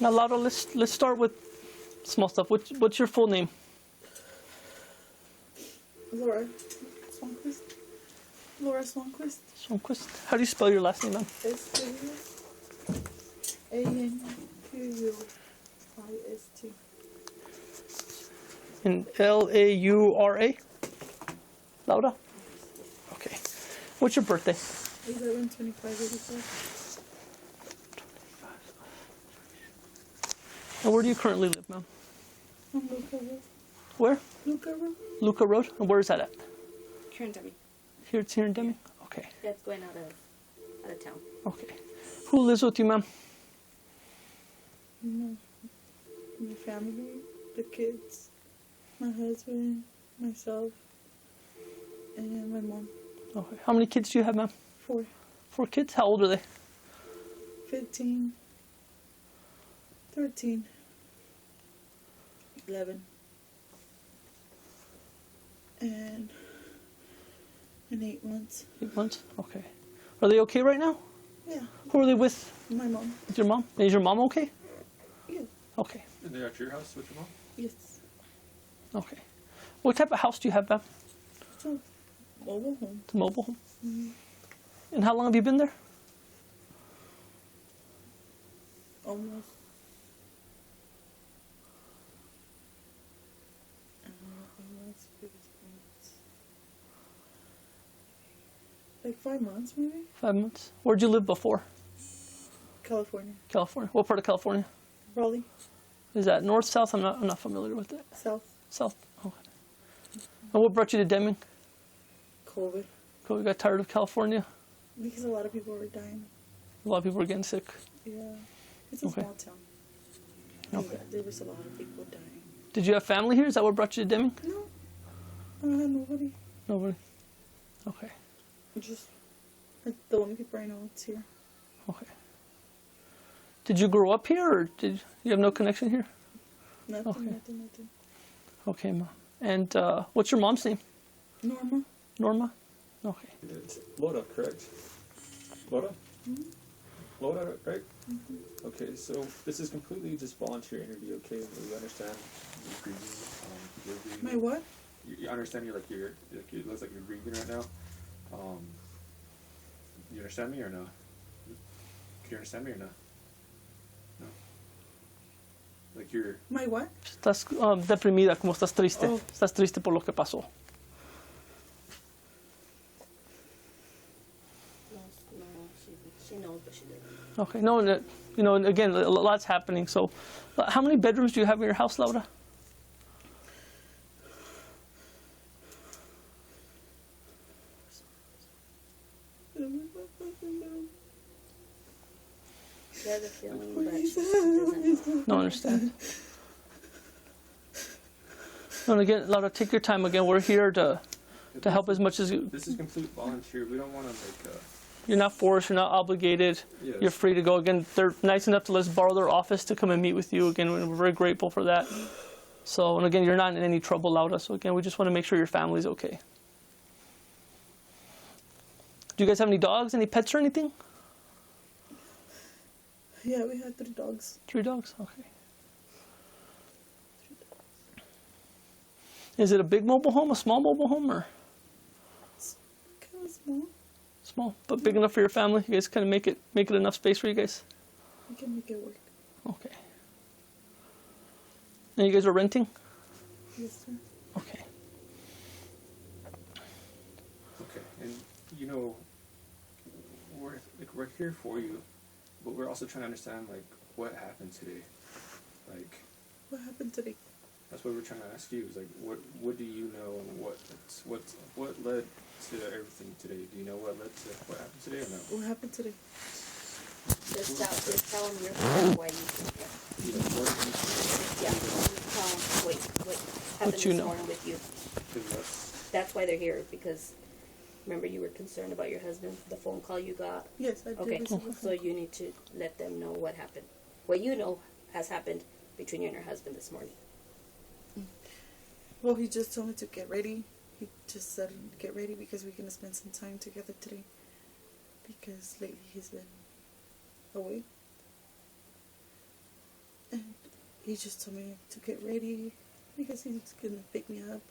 Now, Laura, let's start with small stuff. What's your full name? Laura Swanquist. Laura Swanquist. Swanquist. How do you spell your last name, ma'am? S-A-N-Q-U-I-S-T. And Laura? Laura? Okay. What's your birthday? 11/25/85. And where do you currently live, ma'am? On Luca Road. Where? Luca Road. Luca Road. And where is that at? Here in Demi. Here, it's here in Deming? Okay. That's going out of town. Okay. Who lives with you, ma'am? My family, the kids, my husband, myself, and my mom. Okay. How many kids do you have, ma'am? 4. 4 kids? How old are they? 15, 13, 11, and 8 months. 8 months? Okay. Are they okay right now? Yeah. Who are they with? My mom. With your mom? Is your mom okay? Yeah. Okay. And they're at your house with your mom? Yes. Okay. What type of house do you have, ma'am? It's a mobile home. It's a mobile home? And how long have you been there? Almost. Like 5 months, maybe? 5 months. Where'd you live before? California. California. What part of California? Raleigh. Is that north, south? I'm not familiar with it. South. South. Okay. And what brought you to Deming? COVID. You got tired of California? Because a lot of people were dying. A lot of people were getting sick. Yeah. It's a Okay. small town. Okay. There was a lot of people dying. Did you have family here? Is that what brought you to Deming? No. I had nobody. Nobody. Okay. Just like the only people I know it's here. Okay. Did you grow up here, or did you have no connection here? Nothing, Okay. nothing. Okay, ma. And what's your mom's name? Norma. Norma? Okay. It's Loda, correct? Loda? Loda, right? Okay, so this is completely just volunteer interview, okay? We understand you're grieving. You're grieving. My what? You understand it looks like you're grieving right now. You understand me or no? Can you understand me or no? No? Like you're... My what? Estás deprimida, como estás triste. Oh. Estás triste por lo que pasó. No, she knows, but she doesn't. Okay. No, and again, a lot's happening. So, how many bedrooms do you have in your house, Laura? She has a feeling, but she doesn't. No, understand. No, and again, Laura, take your time. Again, we're here to help as much as you. This is complete volunteer. We don't want to make You're not forced. You're not obligated. Yes. You're free to go. Again, they're nice enough to let us borrow their office to come and meet with you. Again, we're very grateful for that. So, and again, you're not in any trouble, Laura. So again, we just want to make sure your family's okay. Do you guys have any dogs, any pets or anything? Yeah, we had 3 dogs. 3 dogs, okay. Is it a big mobile home, a small mobile home, or It's kind of small. small, but big enough for your family? You guys kind of make it enough space for you guys? We can make it work. Okay. And you guys are renting? Yes, sir. Okay. Okay, and you know, we're here for you, but we're also trying to understand like what happened today. Like, What happened today? that's what we're trying to ask you. Is like, what do you know, and what led to everything today? Do you know what led to what happened today or no? What happened today? Just tell them your story, why you think that. You know, what did you Yeah, you tell them what happened What you this know. morning with you. because That's why they're here, because remember you were concerned about your husband, the phone call you got. Yes, I did. Okay, receive a so phone you need to let them know what happened. What you know has happened between you and your husband this morning. Well, he just told me to get ready. He just said, get ready because we're going to spend some time together today. Because lately he's been away. he just told me to get ready because he's gonna pick me up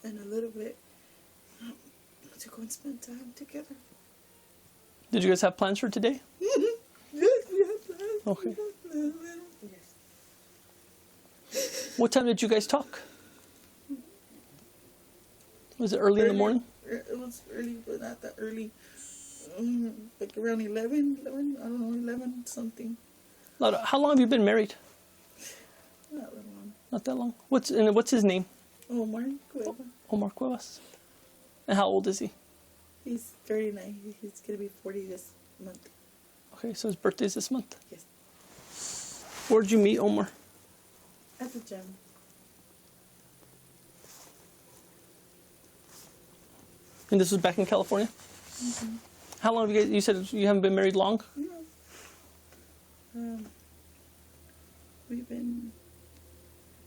in a little bit to go and spend time together. Did you guys have plans for today? Yes, we have plans. Okay. Yes. What time did you guys talk? Was it early in the morning? It was early, but not that early. Like around 11, I don't know, 11 something. How long have you been married? Not that long. Not that long. What's his name? Omar Cueva. Omar Cuevas. And how old is he? He's 39. He's going to be 40 this month. Okay, so his birthday's this month. Yes. Where'd you meet Omar? At the gym. And this was back in California? Mm-hmm. How long have you said you haven't been married long? No.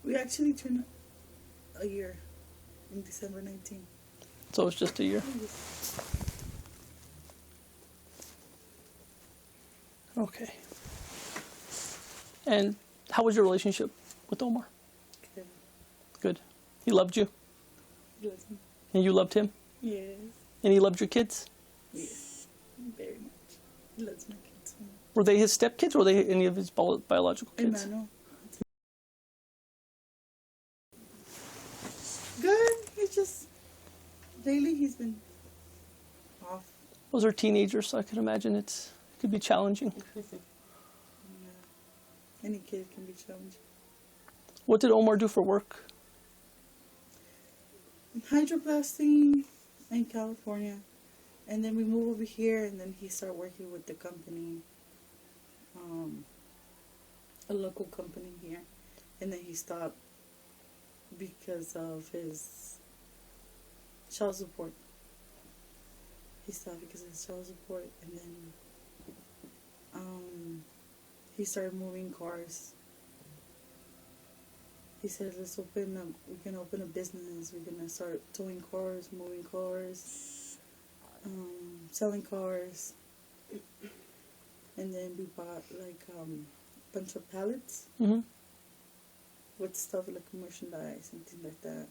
We actually turned a year in December 19. So it's just a year. Okay. And how was your relationship with Omar? Okay. Good. He loved you? Listen. And you loved him? Yes. And he loved your kids? Yes. Very much. He loves my kids. Were they his stepkids or were they any of his biological kids? Hermano. Good. He's just lately he's been off. Those are teenagers, so I can imagine it could be challenging. Any kid can be challenging. What did Omar do for work? Hydroplasting in California, and then we moved over here, and then he started working with the company, a local company here, and then he stopped because of his child support. He stopped because of his child support, and then he started moving cars. He said, we're gonna open a business, we're gonna start towing cars, moving cars, selling cars. And then we bought like a bunch of pallets Mm-hmm. with stuff like merchandise and things like that,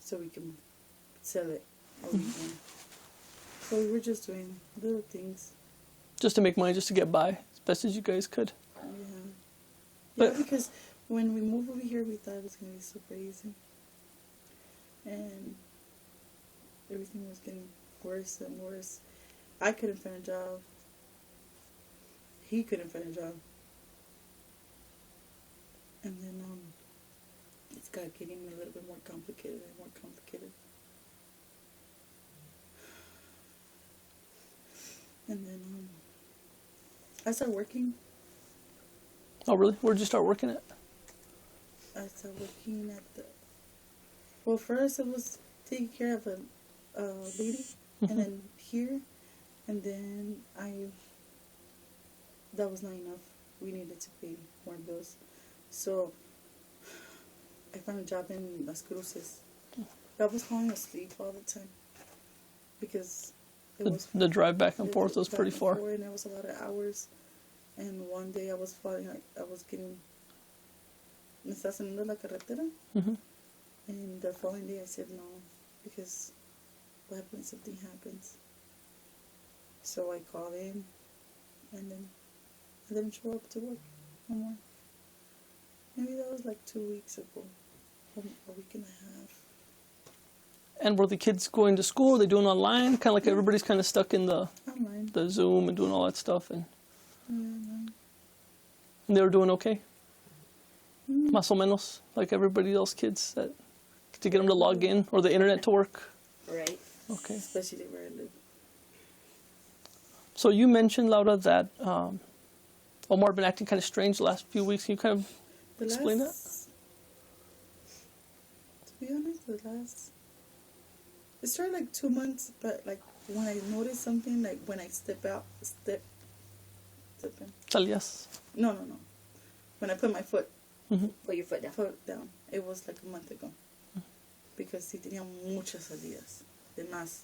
so we can sell it all weekend. So we were just doing little things. Just to make money, just to get by as best as you guys could. Yeah, But- because when we moved over here, we thought it was going to be super easy. And everything was getting worse and worse. I couldn't find a job. He couldn't find a job. And then it's got getting a little bit more complicated and more complicated. And then I started working. Oh, really? Where'd you start working at? I started working at well, first it was taking care of a lady, and then here, and then that was not enough. We needed to pay more bills. So I found a job in Las Cruces. I was falling asleep all the time because The drive back and forth was pretty far. And it was a lot of hours. And one day I was falling, I was getting, me está haciendo la carretera. Mm-hmm. And the following day I said no, because what happens if something happens? So I called in, and then I didn't show up to work no more. Maybe that was like 2 weeks ago, a week and a half. And were the kids going to school? Were they doing online? Kind of like everybody's kind of stuck in the Online. Zoom and doing all that stuff. And Online. they were doing okay? Más o menos, like everybody else kids, to get them to log in or the internet to work? Right. Okay. Especially where I live. So you mentioned, Laura, that Omar been acting kind of strange the last few weeks. Can you kind of explain that? To be honest, it started like 2 months, but like when I noticed something, like when I step in. Salias. No. When I put my foot Put your foot down. It was like a month ago. Because sí tenía muchas salidas. De más.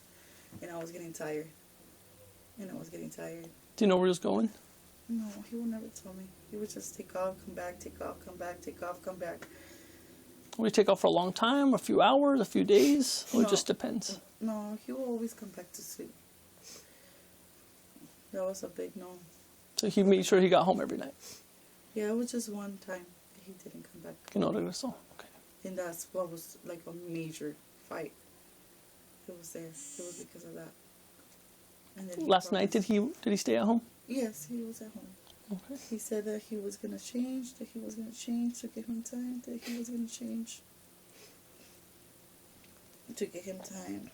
And I was getting tired. Do you know where he was going? No, he would never tell me. He would just take off, come back, take off, come back, take off, come back. Will you take off for a long time, a few hours, a few days? Or it No. just depends? No, he will always come back to sleep. That was a big no. So he made sure he got home every night. Yeah, it was just one time that he didn't come back. Que no regresó. Okay. And that's what was like a major fight. It was there. It was because of that. And then Last night, did he stay at home? Yes, he was at home. Okay. He said that he was gonna change, to give him time, that he was gonna change. To give him time.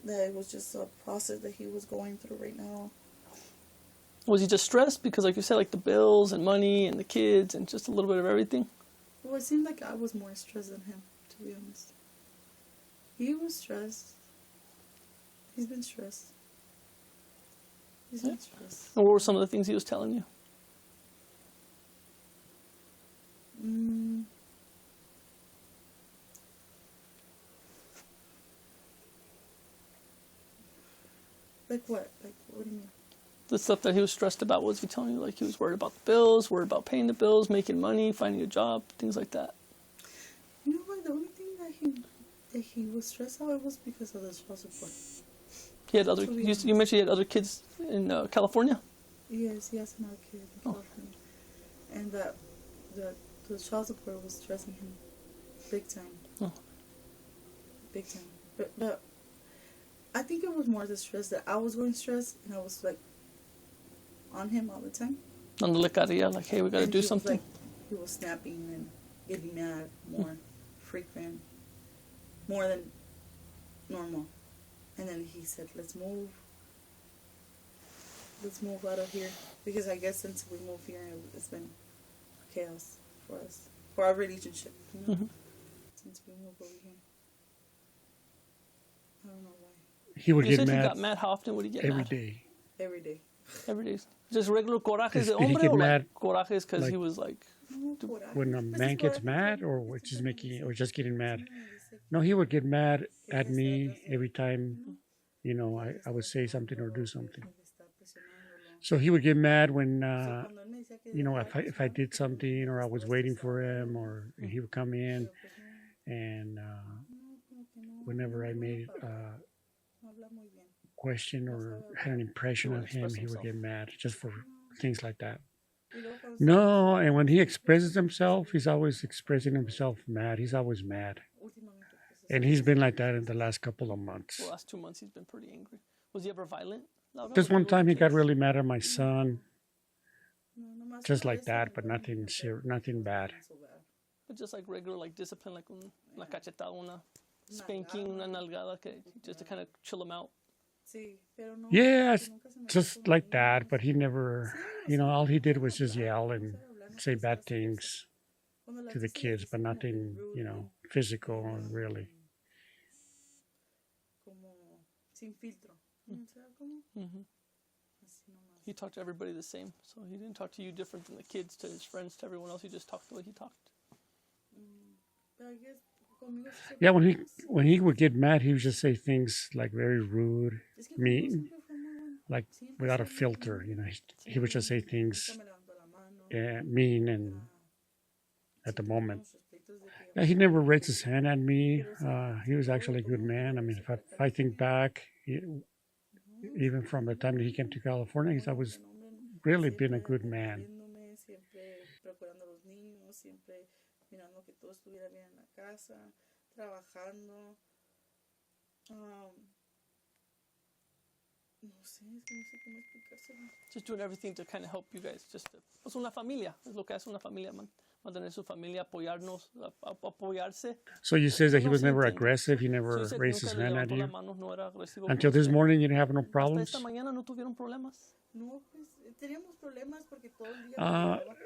That it was just a process that he was going through right now. Was he just stressed because, like you said, like the bills and money and the kids and just a little bit of everything? Well, it seemed like I was more stressed than him, to be honest. He was stressed. He's been stressed. He's been stressed. And what were some of the things he was telling you? Like what? Like, what do you mean? The stuff that he was stressed about, was he telling you like he was worried about the bills, worried about paying the bills, making money, finding a job, things like that? You know what? The only thing that he was stressed out was because of the child support. He had other. You mentioned he had other kids in California. Yes, he has another kid in California, and that the child support was stressing him big time. Oh. Big time. But I think it was more the stress that I was going stressed, and I was like on him all the time. Dándole carilla, like, hey, we got to And do he was, something. like, he was snapping and getting mad more frequent, more than normal. And then he said, let's move out of here. Because I guess since we moved here, it's been chaos for us, for our relationship, you know? Since we moved over here. I don't know why. He would You get said he mad got mad. How often would he get every mad? day. Every day. Every day. Just regular corajes de Did he hombre, get or mad, like corajes because like, he was like, When a man gets mad, or just getting mad? No, he would get mad at me every time, I would say something or do something. So he would get mad when, if I did something or I was waiting for him, or he would come in, and whenever I made a question or had an impression of him, he would get mad just for things like that. No, and when he expresses himself, he's always expressing himself mad. He's always mad. And he's been like that in the last couple of months. the last 2 months he's been pretty angry. Was he ever violent, Laura? Just Or one time he got just- really mad at my son, just like that, but nothing bad. But just like regular, like discipline, like una cachetada, una spanking, una nalgada, just to kind of chill him out. Yeah, just like that, but he never, all he did was just yell and say bad things to the kids, but nothing, physical, really. He talked to everybody the same, so he didn't talk to you different than the kids, to his friends, to everyone else. He just talked the way he talked. Yeah, when he would get mad, he would just say things like very rude, mean, like without a filter. He would just say things mean and at the moment. Yeah, he never raised his hand at me. He was actually a good man. I mean, if I think back, even from the time that he came to California, he's always really been a good man. Just doing everything to kind of help you guys. Just, pues una familia. Es lo que hace una familia, mantener su familia, apoyarnos, apoyarse. So you says that he was never aggressive. He never So you said raised his nunca le hand at levantó la you. mano, no era agresivo Until con this usted. morning, you didn't have no Hasta problems. esta mañana no tuvieron problemas.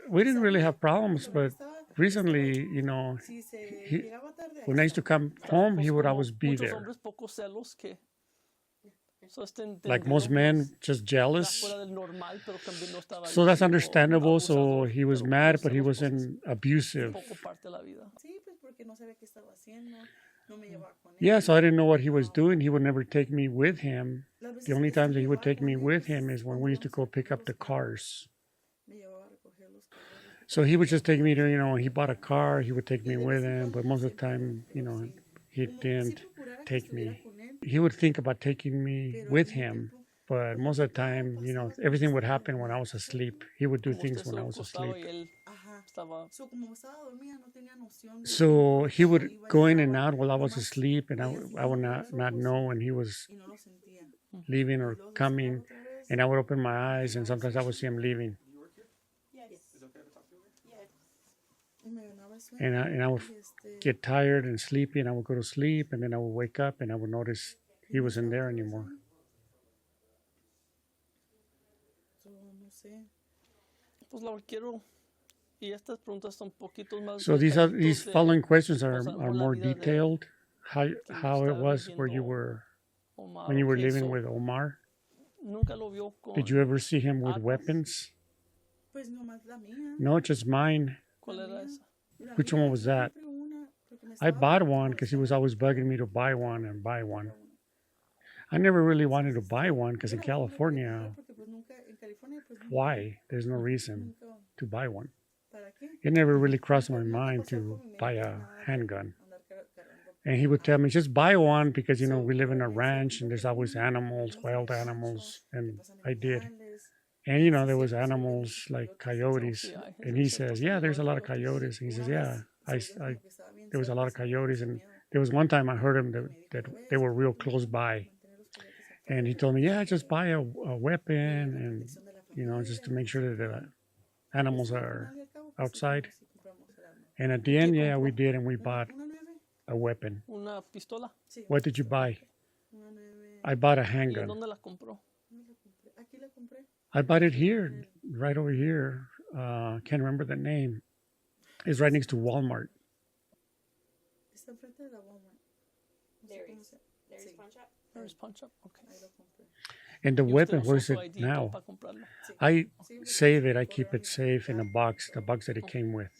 We didn't really have problems, but recently, when I used to come home, he would always be Muchos there. hombres poco celos que so está Like entendido, most men, just está jealous. fuera del normal, pero también no estaba So that's agresivo, understandable. So abusador, he was pero mad, los but he celos, pues, wasn't abusive. poco parte de la vida. Yeah, so I didn't know what he was doing. He would never take me with him. The only times that he would take me with him is when we used to go pick up the cars. So he would just take me to, when he bought a car, he would take me with him, but most of the time, he didn't take me. He would think about taking me with him, but most of the time, everything would happen when I was asleep. He would do Como things usted when se I was acostaba asleep. y él Ajá. estaba. So, como estaba dormida, no tenía noción de So que he would iba y go in and estaba out while I was nomás asleep, and le I hacía would los not ojos know when he was y no lo sentía. leaving Y or luego se cerraba coming, otra vez. and I would open my eyes, and sometimes I would see him leaving, You work here? Yes. Is it okay to talk to you? Yes. Y me ganaba el sueño. and I would Y get tired and sleepy, and I would go to sleep, and then I would wake up, and I would notice he me wasn't estaba there otra vez anymore. ahí. So, no sé. Pues lo quiero. Y estas preguntas son poquitos más. So these detallitos de, following questions are o sea, are con la more vida de detailed. How está it was where you viviendo were Omar. when you were Okay, living so with Omar. nunca lo vio con. Did you ever see him with armas? weapons? Pues nomás la mía. No, just mine. ¿Cuál era esa? La Which mía, one was that? siempre una, porque me I estaba bought dando one because he was always bugging me to buy one and buy one. I never really wanted to buy one because in California, porque pues nunca, en California, pues nunca, why? There's no reason nunca, to buy one. ¿para qué? It never really crossed my Nunca mind pasó to por mi buy mente a nada de handgun. andar cargando. And he would tell me, just buy one because, So, we live in a ese ranch and tipo there's de always uno, animals, vamos wild al rancho, animals. te And pasan I did. animales, And, sí, there was cierto, sí, animals vemos like coyotes, coyotes. Sí, hay, And he es cierto. says, yeah, there's a lot of coyotes. coyotes. And he says, Una yeah, vez se vio como que estaba bien there was a cerca, lot of se me dio coyotes. mucho And miedo. there was one time I heard him Y that, me dijo, that "No ves, they were real tienes close que by. mantener los coyotes And he afuera, told me, yeah, porque just buy a la weapon and, protección de la just to familia, make sure that the animals pues, al are final y al cabo, pues, sí outside. fuimos y compramos el arma. And at the ¿Qué end, yeah, we compró? did. And we bought Una 9, a weapon. Una pistola. sí, What did you buy? una 9. I bought a ¿Y en handgun. dónde la compró? ¿Dónde la compré? Aquí la compré. I bought it here, right over here. Can't remember the name. It's right next to Walmart. Está enfrente de la Walmart. No sé cómo There's se... there's Sí, pawn shop. There's Punch Up. Okay. ahí lo compré. And the ¿Y usted weapon, usó where is su it ID y todo now? para comprarlo? Sí. I Sí, porque save it. I corrió keep a it mi safe in a carro, box, the todo. box that it came with.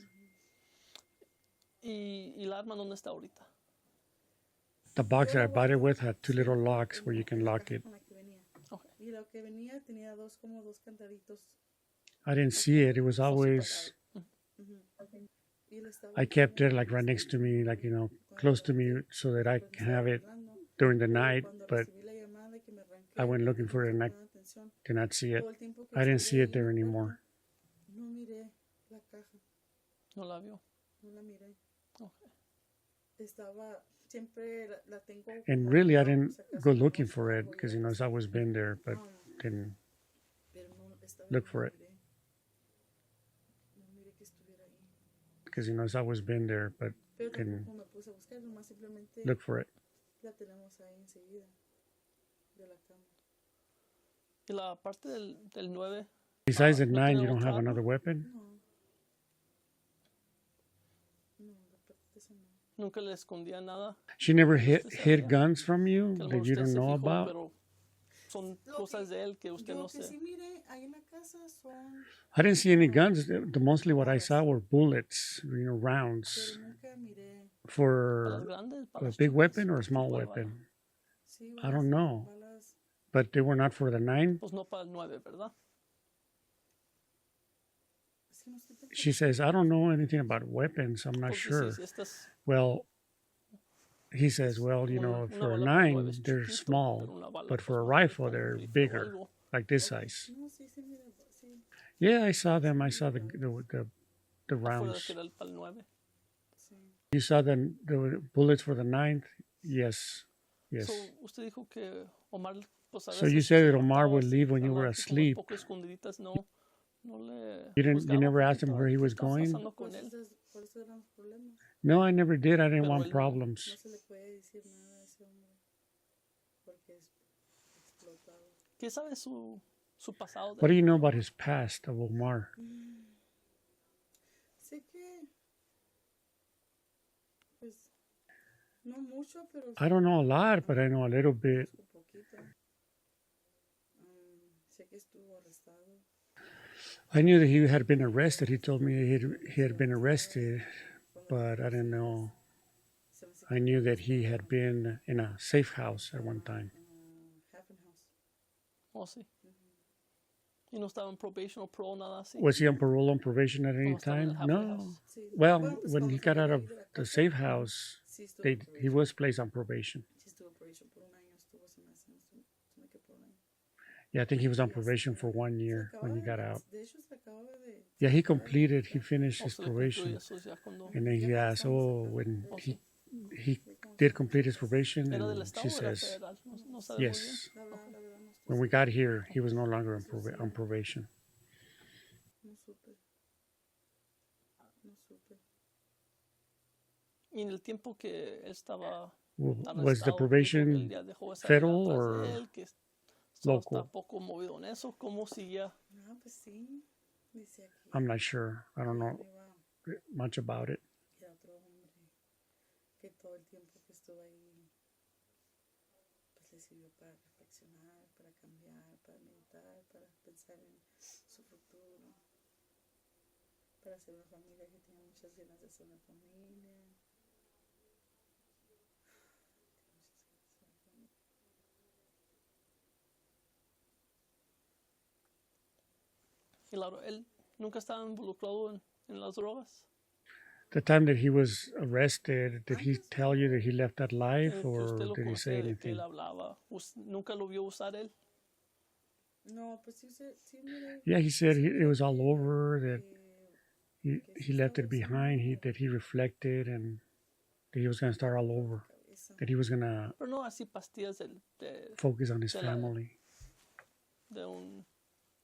¿Y la arma dónde está ahorita? The box Yo that I la bought it guardo, with had two sí, little locks en where you can en la lock caja it. con la que venía. Okay. Y lo que venía tenía como dos candaditos. I didn't see it. It was always, Ujú. Y él estaba I kept it like right next to me, like, close to me so that I can have it during the night, Cuando but recibí la llamada y que me arranqué, I went looking for it and I prestaba atención. did not see it. Todo el tiempo que I didn't estuve see it ahí en there el anymore. cuarto, no miré la caja, No la vio. no la miré. Okay. Estaba, siempre la tengo. And como really, I guardada, didn't por si acaso go me looking pasa for it algo, because, yo it's always been there, but didn't pero no estaba, look no for it. miré. No miré que estuviera ahí. because, it's always been there, but Pero didn't tampoco me puse a buscar, nomás simplemente look for it. la tenemos ahí enseguida de la cama. ¿Y la parte del 9? Besides the ¿no 9, tiene you don't otra have arma? another weapon? No. No, aparte de eso no. ¿Nunca le escondía nada? She never Que hid, usted hid sabía. guns from you Que a lo that mejor you usted don't se know fijó, about? pero son Lo cosas que- de él que usted Yo no que sé. sí miré ahí en la casa son, I didn't see any guns. Mostly what I saw were bullets, pero rounds. nunca miré. ¿Para las For grandes? ¿Para a las big chicas? weapon or a ¿Qué small tipo de bala? weapon? Sí, I don't know. balas. But they were not for the 9. Pues no para el 9, ¿verdad? Es que no estoy tan She says, I don't know anything about weapons. I'm not Pues sí, sure. sí, estas, Well, he says, well, una for a bala para 9, 9 es they're chiquito, small. pero una bala, But pues, for a para rifle, un they're rifle o bigger, algo. like this size. No, sí, sí, mira, sí, Yeah, I saw them. I saw the Afuera de rounds. que era el para el 9. sí. You saw the bullets for the 9th? Yes. Yes. So, usted dijo que Omar, pues a So veces you said se that Omar apartaba would así, leave when you were andaba así como asleep. un poco escondiditas, no le You juzgaba never porque asked him estaba- where he ¿qué was estaba going? pasando con él? Por eso eran los problemas. No, I never did. I didn't Pero want él no. problems. No se le puede decir nada a ese hombre porque es explotado. ¿Qué sabe su pasado? de What do él? you know about his past of Omar? Sé que, pues, no mucho, pero I don't know a lot, but I know a little bit. un poquito. Sé que estuvo arrestado. I knew that he had been arrested. He told me he had been arrested, but I didn't know. Se me hace que I knew that he had been in a safe house at one time. Happen House. Oh, sí. Y no estaba en probation o parole, nada así. Was he on parole, on probation at any Cuando estaba en el time? halfway No. house. Sí. Well, Bueno, pues when cuando he se got fue out de of ahí de la the casa, safe house, sí estuvo en he probation. was placed on probation. Sí estuvo en probation por un año, estuvo, se me hace, se me que por un año. Yeah, I think he was on Y ya probation se for 1 year acababa when he got de, out. de hecho se acababa de Yeah, he sacar completed, he ya. finished O his se le cumplió y probation. eso es ya cuando... And then he Ya asked, estamos oh, acá. when Oh, he sí. he did complete his probation, ¿Era del and she estado o era says, federal? No, no sabe muy bien. yes. La verdad no estoy When we segura. got here, he was no longer on probation. No supe. No supe. Y en el tiempo que él estaba Was the arrestado, que dijo que él probation ya dejó esa vida federal atrás or de él, que solo está local? poco movido en eso, ¿cómo seguía? Ah, pues sí. Dice aquí. I'm not sure. I don't know Iba, much about it. era otro hombre que todo el tiempo que estuvo ahí pues le sirvió para reflexionar, para cambiar, para meditar, para pensar en su futuro, para hacer una familia que tenía muchas ganas de hacer una familia. Y claro, él nunca estaba involucrado en las drogas. The time that he was arrested, did he tell you that he left that life, Que usted or lo did he say conocía, de que anything? él hablaba. ¿Nunca lo vio usar él? No, pues sí, sí mire, Yeah, he said it was all que- over, that que he sí left estaba it behind, usando that he reflected, and that he was going to start all over, la cabeza. that he was going to Pero no así pastillas de focus on his de la- family. de un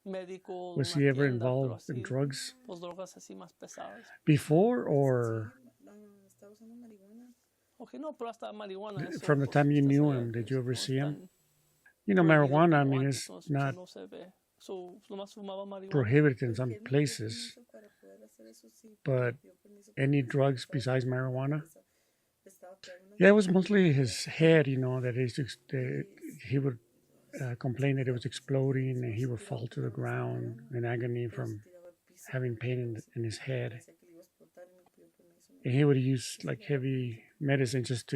médico, de Was una he ever tienda, pero involved in así, drugs pues drogas así más pesadas. before, or Estaba usando marihuana. Ok, no, pero hasta marihuana. Eso, from the pues, time you usted knew sabe him? que Did you ever no see es him? tan You know, prohibido marijuana, I como mean, antes, it's no, not no se ve. So, nomás fumaba marihuana. prohibited in Pues some que él me pidió places, permiso para poder hacer eso, sí, but pidió permiso para any poder drugs hacer besides eso. marijuana? Estaba pegando unas Yeah, it was pastillas mostly de his droga. head, you know, that he would complain that it was exploding, and he would fall to the ground in agony from having pain in his head. And he would use like heavy medicine just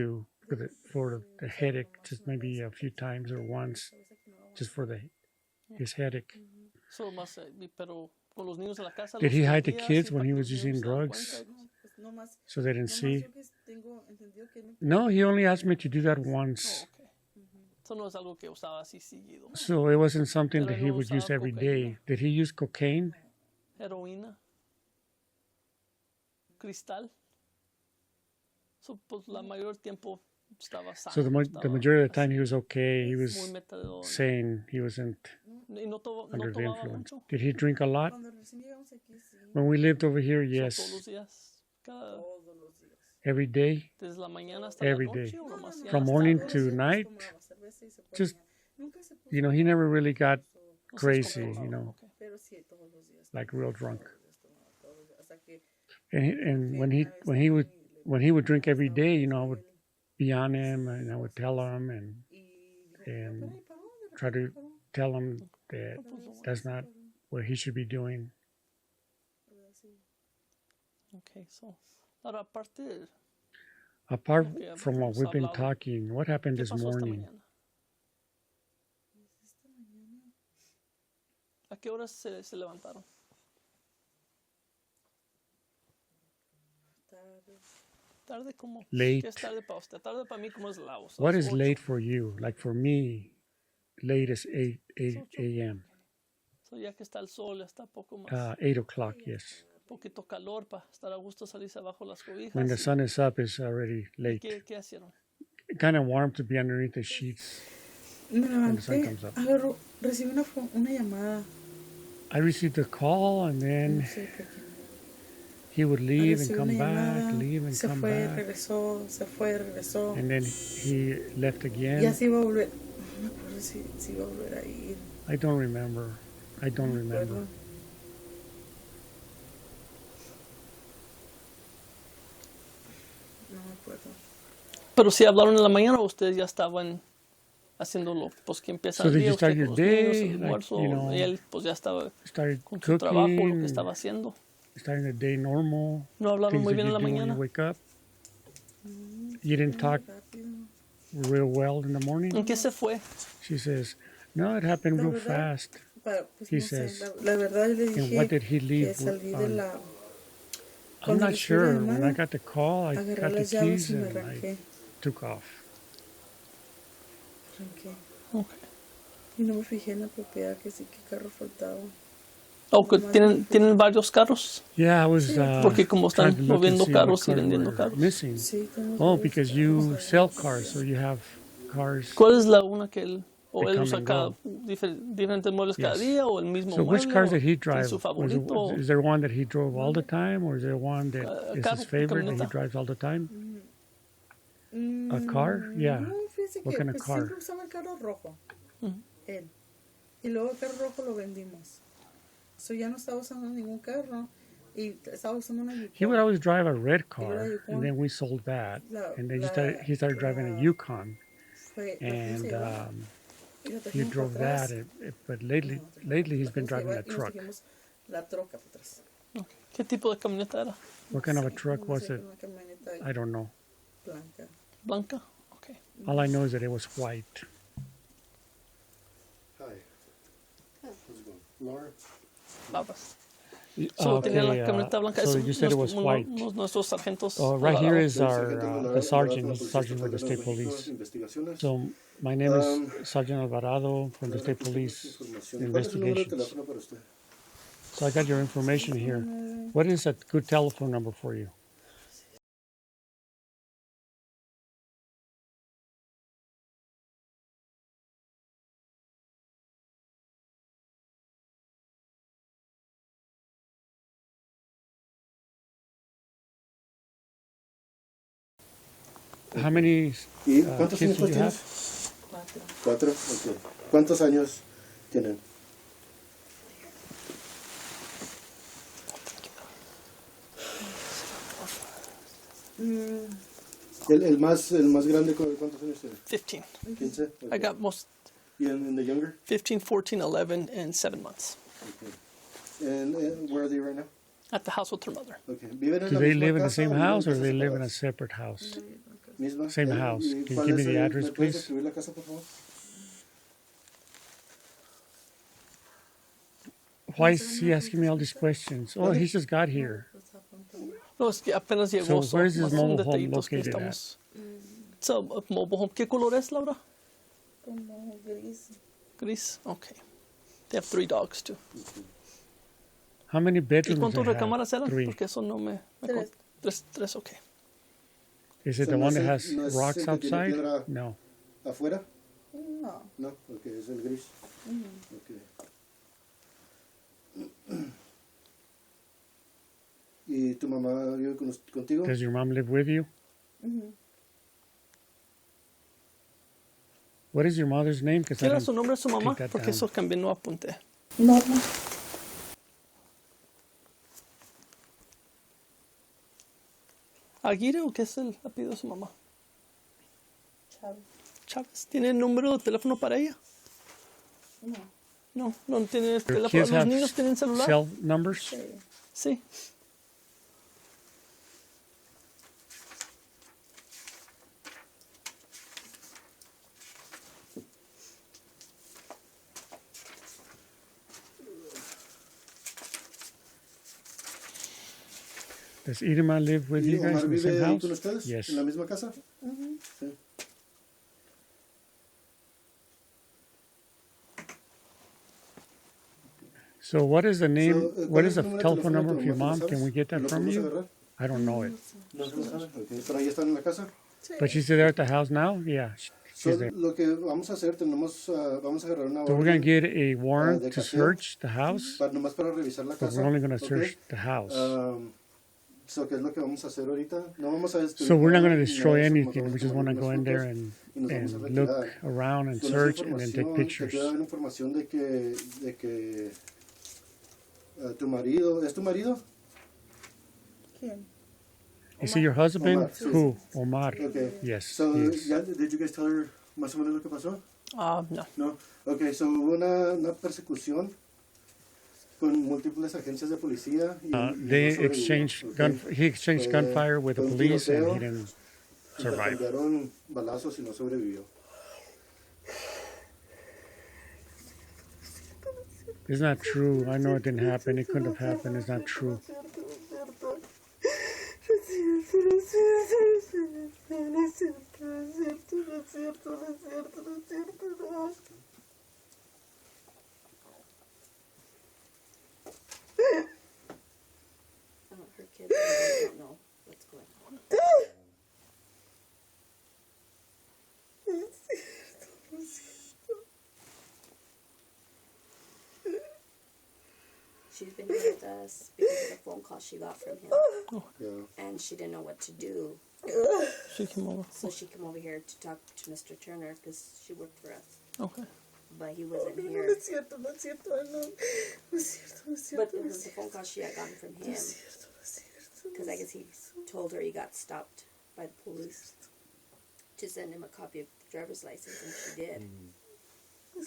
for the headache, just maybe a few times or once, just for his headache. So, más, pero con los niños en la casa Did los he hide the escondía kids así when para he que was los niños using se dan drugs cuenta. so they didn't see? Yo que tengo entendido que él me No, he only asked me to do that Oh, once. ok. Eso no es algo que usaba así seguido. So it wasn't something Pero that él he no would use usaba every cocaína. day. Did he use cocaine? Heroína. Cristal. So, pues la mayor tiempo estaba sano. So the estaba majority of the time así, he was okay. He muy was metadón. saying he wasn't Y no, no under the tomaba influence. mucho. Did he drink a lot? cuando recién llegamos aquí, sí, When we lived over here, So, todos yes. los días. todos los días. Every day, Desde la mañana hasta every la day. noche. O nomás ya en From las morning tardes. to Todos los días night, tomaba cerveza y se just, ponía. Nunca se puso you know, he never really got puso, No se crazy, descontrolaba, you know, ok. pero sí, todos los días. like real drunk. Todos los días tomaba, todos los días, hasta que And when una he vez when he would también le- when he would drink every estaba day, con you know, I would él be on him and I would tell him and y dijo, and "Pero, ¿y paró? ¿De try repente to paró?" tell him that No, pues, lo bueno. that's not what he should be doing. ¿Verdad? Sí. Ok, so. Ahora, aparte, Apart Okay, from what hemos we've been hablado. talking, what happened ¿qué this pasó esta morning? mañana? ¿A qué horas se levantaron? Tarde. ¿Tarde como? Late. ¿Qué es tarde para usted? Tarde para mí como es la voz. What is late for you? Like for me, late is 8 a.m. So, ya que está el sol, ya está poco más. 8 o'clock, yes. Poquito calor para estar a gusto salirse abajo las cobijas. When the sun is up, it's already ¿Y late. qué hicieron? Kind of warm to be underneath the sheets. Me When the sun levanté, comes up. recibí una llamada, I received a call, and no then sé por qué. he would leave and Recibí come una back, llamada, leave and se come fue, back. regresó, se fue, regresó. And then he left Y again. así iba a volver. No me acuerdo si iba a volver a ir. I don't remember. I don't No me remember. acuerdo. No me acuerdo. Pero si hablaron en la mañana o ustedes ya estaban haciéndolo, pues que empieza So el did día, you start usted your con los niños, day, el like, almuerzo, you know, y él pues ya estaba Started con su trabajo, lo que cooking, estaba haciendo. starting the day normal. ¿No hablaron Things muy that bien you en la do when you mañana? wake up. You didn't talk Rápido. real well in the morning. ¿En qué se fue? She says, no, it happened La real verdad, fast. Pues He no sé, says, la verdad yo le and what dije did he que leave? salí de On? la... I'm Cuando not les fui sure. la When I llamada, got the call, I agarré got the las llaves keys y me and I arranqué. took off. Okay. Y no me fijé en la propiedad que sí que carro faltaba. Okay, ¿tienen varios carros? Yeah, I was Sí. Porque como trying están to look and moviendo see what carros y cars vendiendo were carros. missing. Sí, tengo Oh, varios because carros. you sell cars, so you have cars. ¿Cuál es la una que él o They él come usa and cada go. diferentes muebles cada Yes. día o el mismo So which mueble cars o did he tiene drive? su favorito? Is there one that he drove all the time, or is there one that is Carro, his favorite that he camioneta. drives all the time? A car? Yeah. No, fíjese What que kind of pues, car? siempre usaba el carro rojo. Él. Y luego el carro rojo lo vendimos. So ya no estaba usando ningún carro. Y estaba usando una He would Yukon. always drive a red car, Yukon. and then we sold that, La- and then la- he started driving a Yukon, Fue, la fuimos a and llevar y la he trajimos drove para atrás. that. But lately he's been driving a truck. Y nos trajimos la troca para atrás. Okay. ¿Qué tipo de camioneta era? What kind of a Sí, truck no was sé, it? una camioneta I don't know. blanca. Blanca. Okay. All I know is that it was white. Hi. How's it going? Laura? Babas. So tenía la camioneta blanca. So Es you said it was white. Nuestros sargentos. Right here Alvarado. is our the sergeant. He's sergeant with the state police. Investigaciones. So my name is Sergeant Alvarado from the state police ¿Cuál es su número de investigations. teléfono para usted? So I got your information here. What is a good telephone number for you? How many ¿Y cuántos kids hijos do you have? tienes? 4. 4. Ok. ¿Cuántos años tienen? El más grande, ¿cuántos años tiene? 15. 15. I Okay. got most ¿Y en the younger? 15, 14, 11, and 7 months Okay. And where are they right now? at the house with her mother. Okay. ¿Viven en Do la they misma live in the casa same o viven house or casas they live in a separadas? separate house? Misma. Same house. ¿Y Can you cuál give me es the address, ¿me puedes please? escribir la casa, por favor? Why is he asking me all these questions? Oh, he just got here. No, es que apenas llegó. So where is this más son mobile home detallitos que located at? estamos. It's a mobile home. ¿Qué color es, Laura? Como gris. Gris. Okay. They have 3 dogs too. How many ¿Y bedrooms cuántas they have? recámaras eran? 3. Porque eso no me Tres. Tres, ok. Is it So the no one es that el- has no es rocks el que tiene outside? piedra- No. ¿Afuera? No. No, ok, es el gris. Okay. ¿Y tu mamá vive contigo? Does your mom live with you? What is your mother's name? Because ¿Qué era su nombre de su mamá? take that Porque down. eso también no apunté. Norma. ¿Aguirre o qué es el apellido de su mamá? Chávez. Chávez. ¿Tiene el número de teléfono para ella? No. No tiene Your teléfono. kids ¿Los have niños tienen celular? cell numbers? Sí. Sí. Does Irma live with ¿Y you guys Omar in the vive same ahí house? con ustedes? Yes. ¿En la misma casa? Sí. So what is the name? So, What ¿cuál is the el número de telephone teléfono number de of tu your mamá? mom? ¿Tú lo Can we get that ¿Lo from podemos you? agarrar? I don't know it. No se lo sabe. Okay. ¿Pero ahí están en la casa? Sí. But she's there at the house now? Yeah, So, she's there. lo que vamos a hacer, vamos a agarrar una So we're going to orden get a warrant de to cateo. search the house, nomás para revisar la but casa. we're only going to ¿ok? search the house. So, ¿qué es lo que vamos a hacer ahorita? No vamos a destruir So we're not nada, going to ni destroy nada de eso, anything. nomás We just vamos want a to tomar go in there unas and, fotos y nos vamos a and look retirar. around and Con esa search and then take información, pictures. Te quiero dar información de que tu marido, ¿es tu marido? ¿Quién? Is he your husband? Omar, sí, Who? Omar. Okay. Yes. So, he is. did you guys tell her más o menos lo que pasó? No. No. Okay, so hubo una persecución con múltiples agencias de policía. Y, They no sobrevivió, exchanged okay. he exchanged gunfire with the fue un police and tiroteo, he didn't le survive. cambiaron balazos y no sobrevivió. It's not true. I know it didn't happen. It couldn't have happened. It's not true. Her kids don't know what's going on. She's been here with us because of the phone call she got from him. Yeah. And she didn't know what to do. She came over. So she came over here to talk to Mr. Turner because she worked for us. Okay. But he wasn't here. No es cierto, no es cierto, no. No es cierto, no es cierto. But it was the phone call she had gotten from him. Because I guess he told her he got stopped by the police to send him a copy of the driver's license, and she did.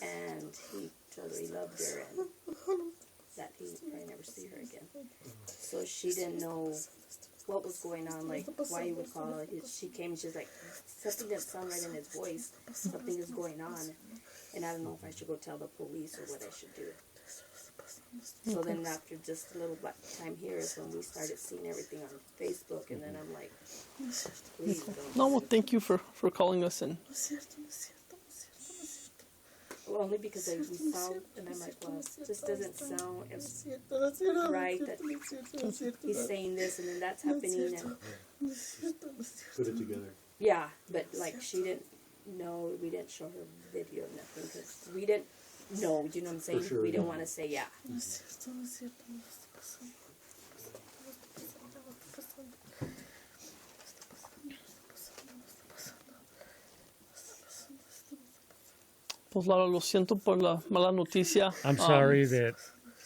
And he told her he loved her and that he would probably never see her again. So she didn't know what was going on, like why he would call her. She came and she was like, something didn't sound right in his voice. Something is going on. And I don't know if I should go tell the police or what I should do. So then after just a little time here is when we started seeing everything on Facebook, and then I'm like, please don't. No, well, thank you for calling us. And Well, only because we sound, and I'm like, well, this doesn't sound right that he's saying this and then that's happening. And Put it together. yeah, but like she didn't know, we didn't show her video or nothing because we didn't know, you know what I'm saying? sure. We didn't want to say yeah. No es cierto, no es cierto, no está pasando. pues Laura, lo siento por la mala noticia. I'm sorry that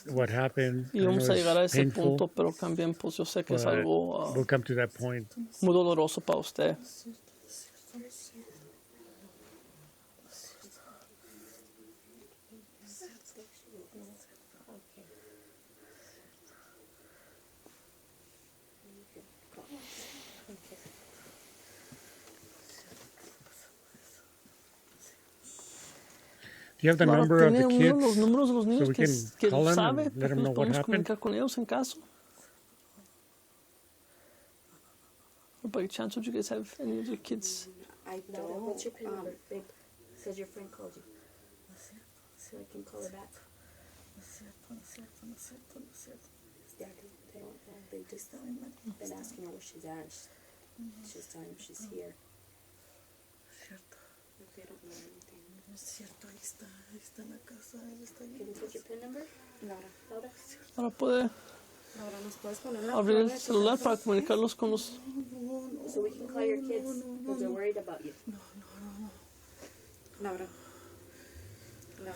what happened. I know Íbamos a llegar a it's ese painful, punto, pero también pues yo sé que es but algo we'll come to that point. muy doloroso para usted. Do you have the Laura, number of ¿tiene the uno de los kids? números de los niños we que, can que call them sabe? and let them Nos know what podemos happened? comunicar con ellos en caso. By chance, would you guys have any of your kids? I don't. What's your pin number, babe? Says your friend called you. So I can call her back. Yeah, they don't know. They just been asking her where she's at. She's telling them she's here. But they don't know anything. No es cierto, ahí está en la casa, él está ahí. Can you put your pin number? Laura, Laura? Ahora puede Laura, ¿nos puedes poner la abrir el clave de tu celular teléfono? para comunicarlos con los... So we can call your kids because they're worried about you. Laura. Laura.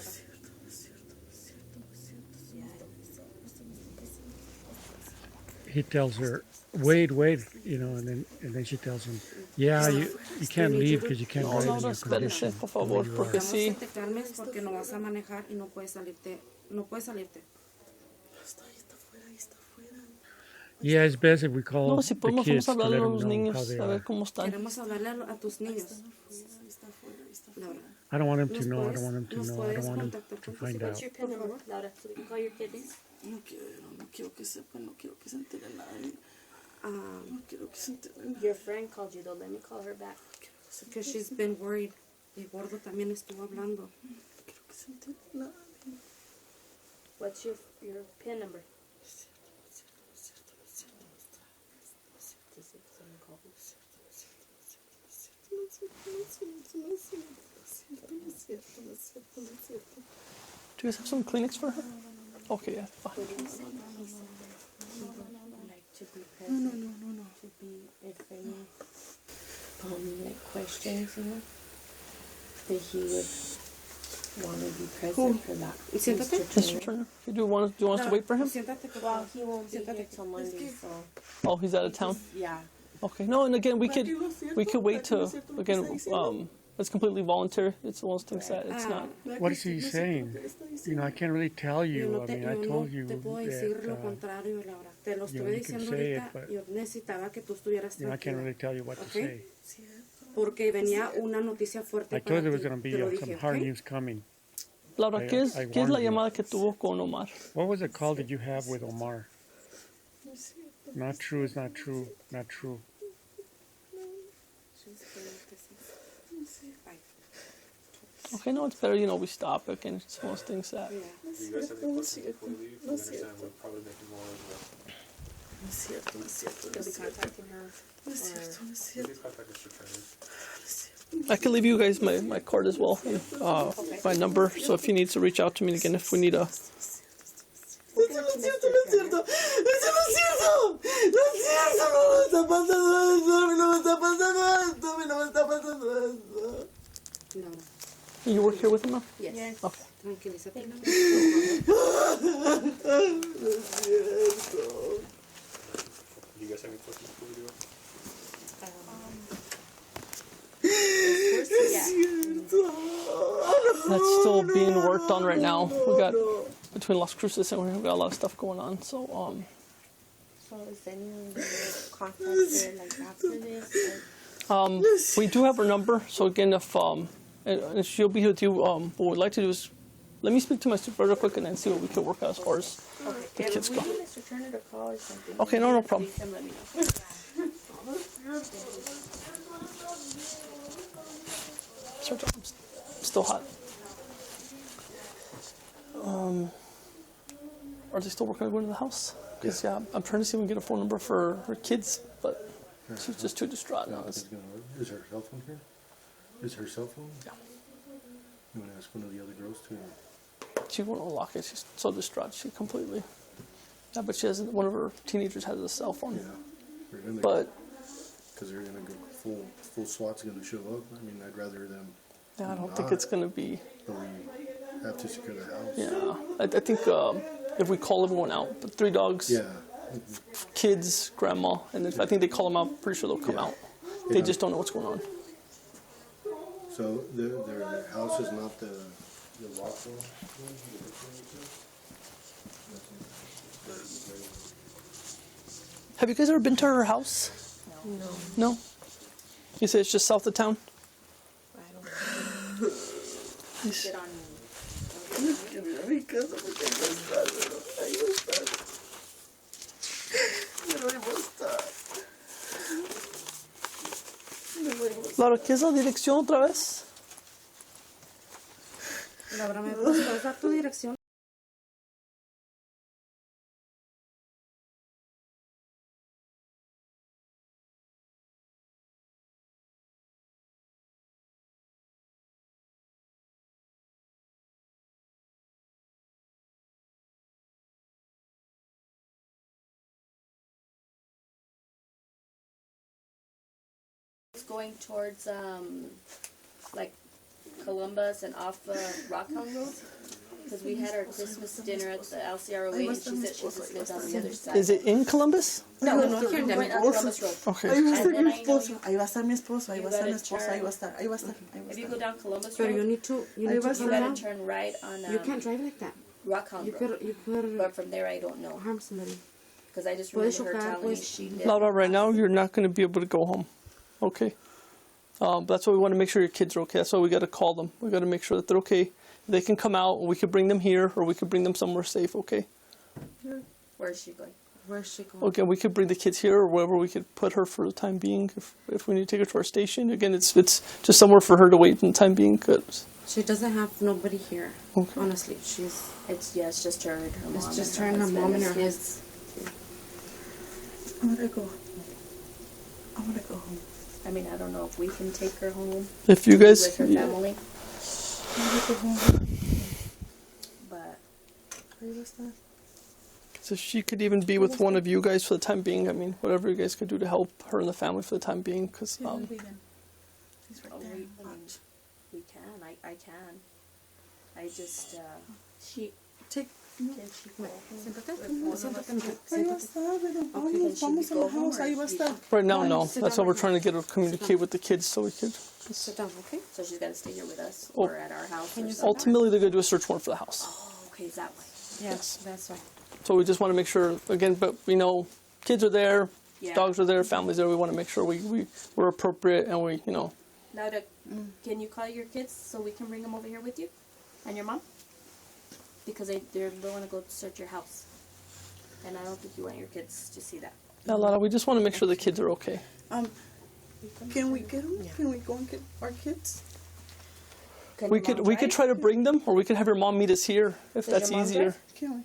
He tells her, wait, you know, and then she tells him, yeah, you can't leave because you can't No, drive in Laura, your espérese, condition. por favor, porque Vamos sí. que te calmes porque no vas a manejar y no puedes salirte. No puedes salirte. Está afuera, ahí está afuera. Yeah, it's best if we call No, si the podemos, kids vamos a to hablarle let a them los know how niños, they a ver are. cómo están. Queremos hablarle a tus niños. Está afuera. Laura. I don't want him to ¿Nos know. I puedes- don't want him to nos know. I puedes don't want him contactar to con find What's out. your pin number, Laura? So we can call your kids. No quiero que sepan, no quiero que se entere nadie. Um, No quiero que se entere nadie. your friend called you though. Let me call her back. Because she's been worried. Y Gordo también estuvo hablando. No quiero que se entere nadie. What's your pin number? Do you guys have some Kleenex for her? Okay, yeah, fine. Like to be present. No. To be if any like questions, you know, that he would want to be present for that. Siéntate. Mr. Turner, do you want us to wait for him? Siéntate, por Well, favor. he won't be Siéntate. here till Monday, so Oh, he's out of town. yeah. Okay, no, and again, we could wait to again. It's completely voluntary. It's one of those things that it's not. What is he saying? You know, I can't really tell Yo you. no I te, mean, I yo told no you te puedo decir lo that, contrario, Laura. Te lo you know, estoy you can diciendo say it, ahorita. but- Yo necesitaba que tú estuvieras you know, I can't tranquila. really tell you what to Okay. say. Porque venía una noticia fuerte I para told you there was ti. going to Te be lo some dije, hard ¿ok? news coming. Laura, ¿qué es la warned you. llamada que tuvo con Omar? What was the call that you have with Omar? Not true, it's not true, not true. Okay, no, it's better, we stop. Again, it's one of those things that... Do you guys have any questions before we leave? We understand we're probably making more of No es cierto, no es cierto, no You'll es be cierto. contacting her. No es cierto, no es a... cierto. Please contact Mr. Chavez. I can leave you guys my card as well, and, my number, so if you need to reach out to me again, if we need a... Eso no es cierto, no es cierto. Eso no es cierto. No es cierto. No me está pasando esto. A mí no me está pasando esto. A mí no me está pasando esto. No, You work here with him now? Yes. Okay. tranquilízate. No es cierto. Do you guys have any questions before we do it? That's still being worked on right now. We got, between Las Cruces and we've got a lot of stuff going on, so, So is anyone going to contact her like after this? we do have her number, so again, if, and she'll be here with you, what we'd like to do is, let me speak to my supervisor quick and then see what we can work out as far as the Okay, kids we go. can Mr. Turner to call or something. Okay, no problem. Please let me know. Sorry, I'm still hot. Are they still working on going to the house? Because, yeah, I'm trying to see if we can get a phone number for her kids, but she's just too distraught now. Is her cell phone here? Is her cell phone? Yeah. You want to ask one of the other girls to... She won't unlock it. She's so distraught. She completely... Yeah, but she has, one of her teenagers has a cell phone. Yeah. We're gonna, But, because they're going to go full SWAT's going to show up. I mean, I'd rather them... yeah, I don't think not, it's going to be... But we have to secure the house. Yeah, I think if we call everyone out, but 3 dogs, Yeah. kids, grandma, and if I think they call them out, pretty sure they'll come Yeah. out. They Yeah. just don't know what's going on. So their house is not the Rockwell one? Have you guys ever been to her house? No. You say it's just south of town? Nice. Get on Que me a mi casa porque ahí va a estar, pero ahí va a estar. Pero ahí va a estar. Laura, ¿qué es la dirección otra vez? Laura, ¿me puedes dar tu dirección? going towards like Columbus and off Rockhound Road, because we had our Christmas dinner at the LCROA and she said she just lived on the other side. Is it in Columbus? No, No, no, here, right on Columbus Road. Okay. Ahí va a estar And then mi I know esposo, you- ahí va a estar mi esposo, ahí you va a estar mi gotta esposo, turn- ahí va a estar, ahí va a estar, ahí va a If you estar. go down Columbus But you Road, need to Ahí va a turn you gotta around. turn right on You can't drive like that. Rockhound You Road. could But from there, I don't know, harm somebody. because I just Puedes remember her chocar, telling me pues. she lived. Laura, right now you're not going to be able to go home. Okay. That's why we want to make sure your kids are okay. That's why we got to call them. We got to make sure that they're okay. They can come out, and we could bring them here, or we could bring them somewhere safe. Okay. Where is she going? Where's she going? Okay. We could bring the kids here, or wherever we could put her for the time being. If we need to take her to our station, again, it's just somewhere for her to wait in the time being. Cause, She doesn't have nobody here. Okay. Honestly, she's It's just her and her mom. it's just and her and her husband mom and her kids. husband. I'm gonna go. I'm gonna go home. I mean, I don't know if we can take her home if you guys, with her yeah. family, I'm gonna go home. but Ahí va a estar. So she could even be with one of you guys for the time being. I mean, whatever you guys could do to help her and the family for the time being. Because He's gonna be there. He's right Oh, there. I mean, Watch. we can. I can. I just She take. can she go Siéntate, with one of us? siéntate, Ahí va a siéntate. estar, pero then vamos, she vamos could a la go home house, or ahí va a she- estar. right now, No, no. sit That's down why we're right trying to get her to communicate with the kids so we could. Sit down, okay? So she's got to stay here with us Oh. or at our house. Or you something. Ultimately, they're going to do a search warrant for the house. Oh, okay, is that way? Yes, that's right. So we just want to make sure, again, but we know kids are there, Yeah. dogs are there, families there. We want to make sure we're appropriate and Now, can you call your kids so we can bring them over here with you, and your mom? because they want to go search your house, and I don't think you want your kids to see that. Yeah, Lara, we just want to make sure the kids are okay. Can we get them? Can we go and get our kids? Can We your mom could drive? try to bring them, or we could have your mom meet us here if Does that's your mom easier. drive? Can we?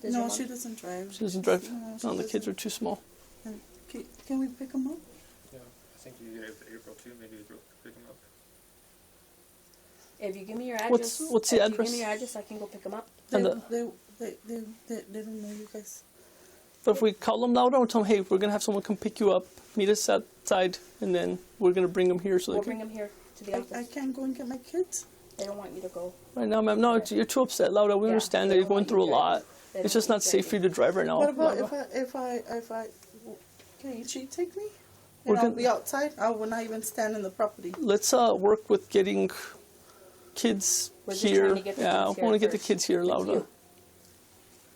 Does your No, mom- she doesn't drive. She doesn't drive. No, she No, the kids are doesn't. too small. Can we pick them up? Yeah, I think you get it for April too. Maybe April pick them up. If you give me your What's- address, what's the if address? You give me your address, I can go pick them up. They, And they don't know you guys. But if we call them louder, we'll tell them, hey, we're gonna have someone come pick you up, meet us outside, and then we're gonna bring them here so they We'll can. bring them here to the office. I can't go and get my kids. They don't want you to go. Right now, ma'am, no, you're too upset, Laura. We Yeah, understand they that you're don't going want you through a driving. lot. They It's don't just want not you safe for you to drive right now. What about Laura. if I can she take me? We're And I'll gonna- be outside. I will not even stand in the property. Let's work with getting kids We're just here. trying to get the Yeah, kids I here want to get the first. kids here, It's Laura. you.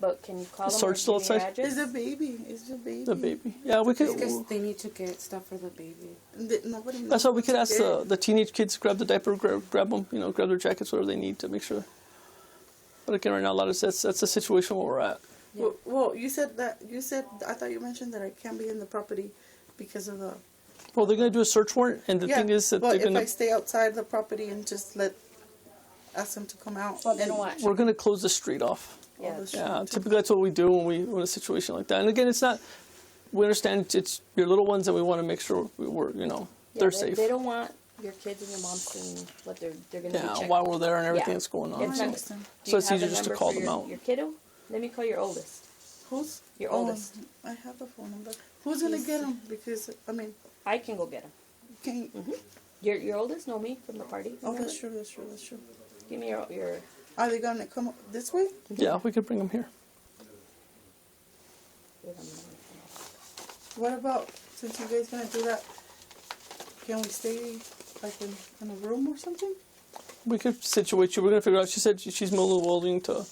But can you call them Search or still give me your outside? address? It's a baby. It's a baby. The baby. Yeah, we could. Because they need to get stuff for the baby. Nobody knows. That's why we could what ask to get. the teenage kids grab the diaper, grab them, grab their jackets, whatever they need to make sure. But again, right now, Laura, that's the situation where we're at. Well, you said I thought you mentioned that I can't be in the property because of the. Well, they're gonna do a search warrant, and the Yeah, thing is that but they're if gonna. I stay outside the property and just ask them to come out. Well, then what? We're gonna close the street off. Yeah. Yeah, typically that's what we do when we're in a situation like that. And again, it's not. We understand it's your little ones, and we want to make sure we're Yeah, they're they, safe. They don't want your kids and your mom seeing what they're going to be Yeah, checking. while we're there and everything Yeah. that's going on. It's So, not- understand. Do So you it's have easier a just to number call for them out. Your kiddo? Let me call your oldest. Who's Your oldest. I have the phone number. Who's gonna get them? Because I mean, I can go get him. can Your oldest know me from the party. oh, remember? that's true. That's true. That's true. Give me your. Are they gonna come this way? yeah, we could bring them here. What about since you guys gonna do that? Can we stay like in a room or something? We could situate you. We're gonna figure out. She said she's more than willing to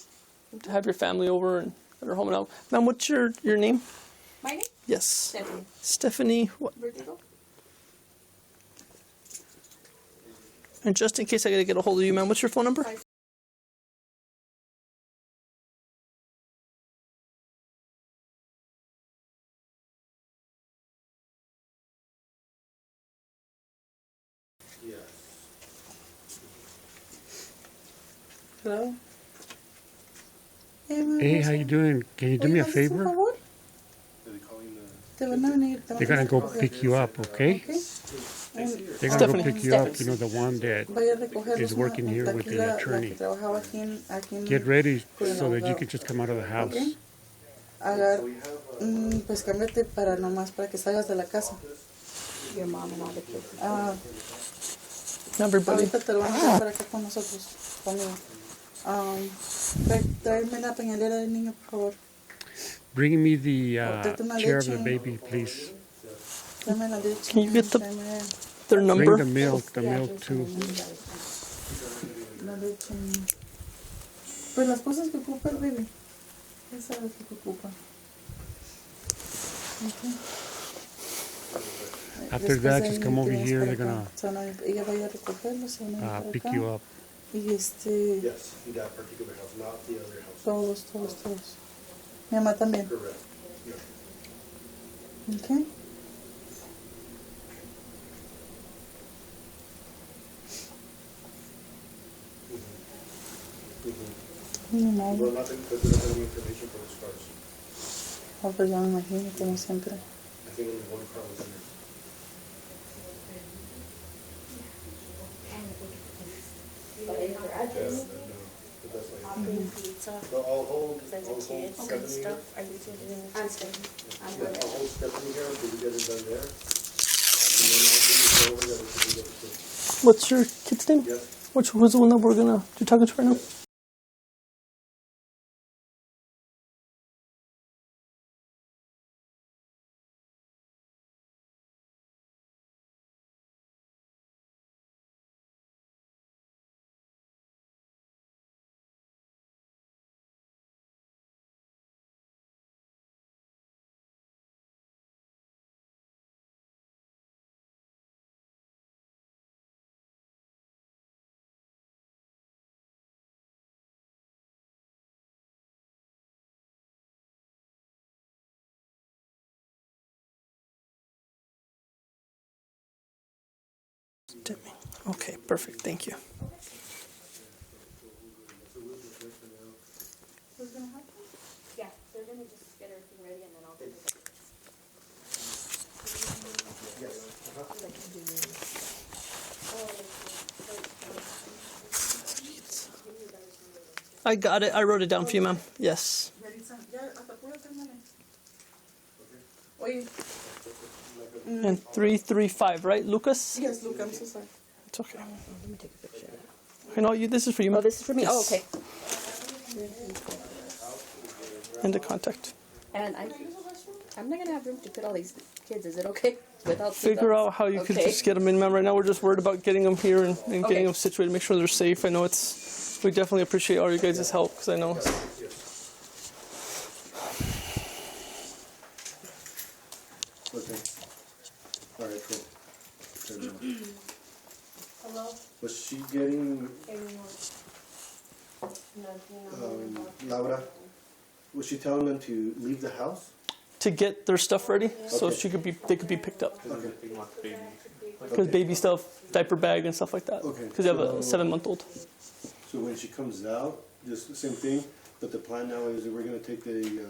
have your family over and at her home and out. Ma'am, what's your name? My name? Yes, Stephanie. Stephanie. What? Vertigo? And just in case I gotta get a hold of you, ma'am, what's your phone number? Hello. Hey, how you doing? Can you do me a favor? They're They're gonna go pick you up, okay? They're gonna Stephanie. go pick you up. You know, the one that is working here with the attorney. Get ready so that you can just come out of the house. Pues cámbiate para nomás para que salgas de la casa. Your mom and all the kids. Everybody. Ahorita te lo van a traer para acá con nosotros, conmigo. Tráeme la pañalera del niño, por favor. Bring me the Tráete una chair of the leche. baby, please. Tráeme la leche. Can you get the- tráeme Their Bring number. the milk too. la leche. Pues las cosas que ocupa el baby. Esa es lo que ocupa. After Después that, de just ahí come over tienes here. para They're acá. gonna Se van a- ella va a ir a recogerlos, se van a ir para pick acá. you up. Y Yes, in that particular house, not the other house. todos. Mi mamá también. Correct. Yeah. Okay. Mi mamá. Well, nothing, but we don't have any information for the stars. Ah, pues ya me imagino, como siempre. I think only one car was in there. Address. But that's like, I'll bring pizza. well, I'll hold There's a kid and Stephanie here. stuff. Are you doing it? I'm staying. I'm Yeah, going. I'll hold Stephanie here until we get it done there. And then I'll bring it over there so we get it too. What's your kid's name? Yes. Who's the one that you're talking to right now? Okay, perfect. Thank you. What's gonna happen? Yeah, they're gonna just get everything ready and then I'll do it. I got it. I wrote it down for you, ma'am. Yes. Ya, hasta apúrate, hermana. Oye, And 335, right, Lucas? yes, look, I'm so sorry. It's okay. Let me take a picture of that. Okay, no, this is for you, Oh, ma'am. this is for me? Oh, okay. Into contact. And I'm not gonna have room to put all these kids. Is it okay? Without Figure out how you could just get them in, ma'am. Right now, we're just worried about getting them here and Okay. getting them situated, make sure they're safe. I know we definitely appreciate all you guys' help, because I know. Okay. All right, cool. There we go. Hello? Was she getting, Laura, was she telling them to leave the house? To get their stuff ready, so Okay. they could be picked up. Okay. They want the baby. Because baby stuff, diaper bag and stuff like that. Okay, Because you have a so- 7-month-old. So when she comes out, just the same thing, but the plan now is that we're gonna take the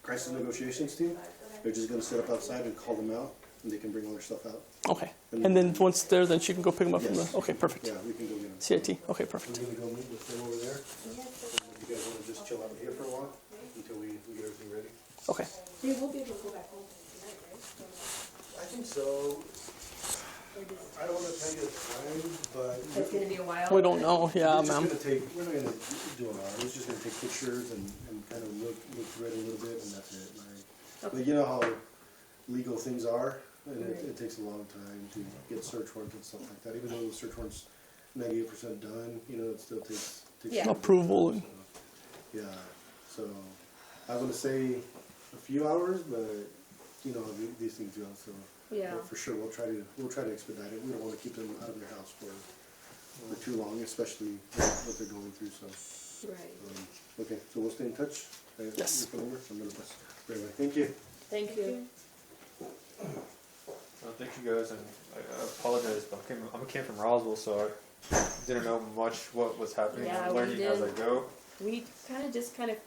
crisis negotiations team. They're just gonna sit up outside and call them out, and they can bring all their stuff out. Okay. And then once they're, then she can go pick them up from Yes. the. Okay, perfect. Yeah, we can go get them. CIT. Okay, perfect. We're gonna go meet with them over there. You guys wanna just chill out here for a while until we get everything ready? Okay. They will be able to go back home tonight, right? I think so. I don't wanna tell you the time, but. It's gonna be a while. We don't know. Yeah, It's just ma'am. gonna take, we're not gonna do an hour, it's just gonna take pictures and kind of look through it a little bit, and that's it. But you know how legal things are, and it takes a long time to get search warrants and stuff like that. Even though the search warrant's 98% done, you know, it still takes. Yeah. Approval and- Yeah, so I want to say a few hours, but you know how these things go, so. Yeah. For sure, we'll try to expedite it. We don't want to keep them out of their house for too long, especially what they're going through, so. Right. Okay, so we'll stay in touch. Yes. Your phone number? I'm gonna pass. Right away. Thank you. Thank you. Thank you guys, and I apologize, but I came from Roswell, so I didn't know much what was happening. Yeah, I'm we learning as I did. go. We kind of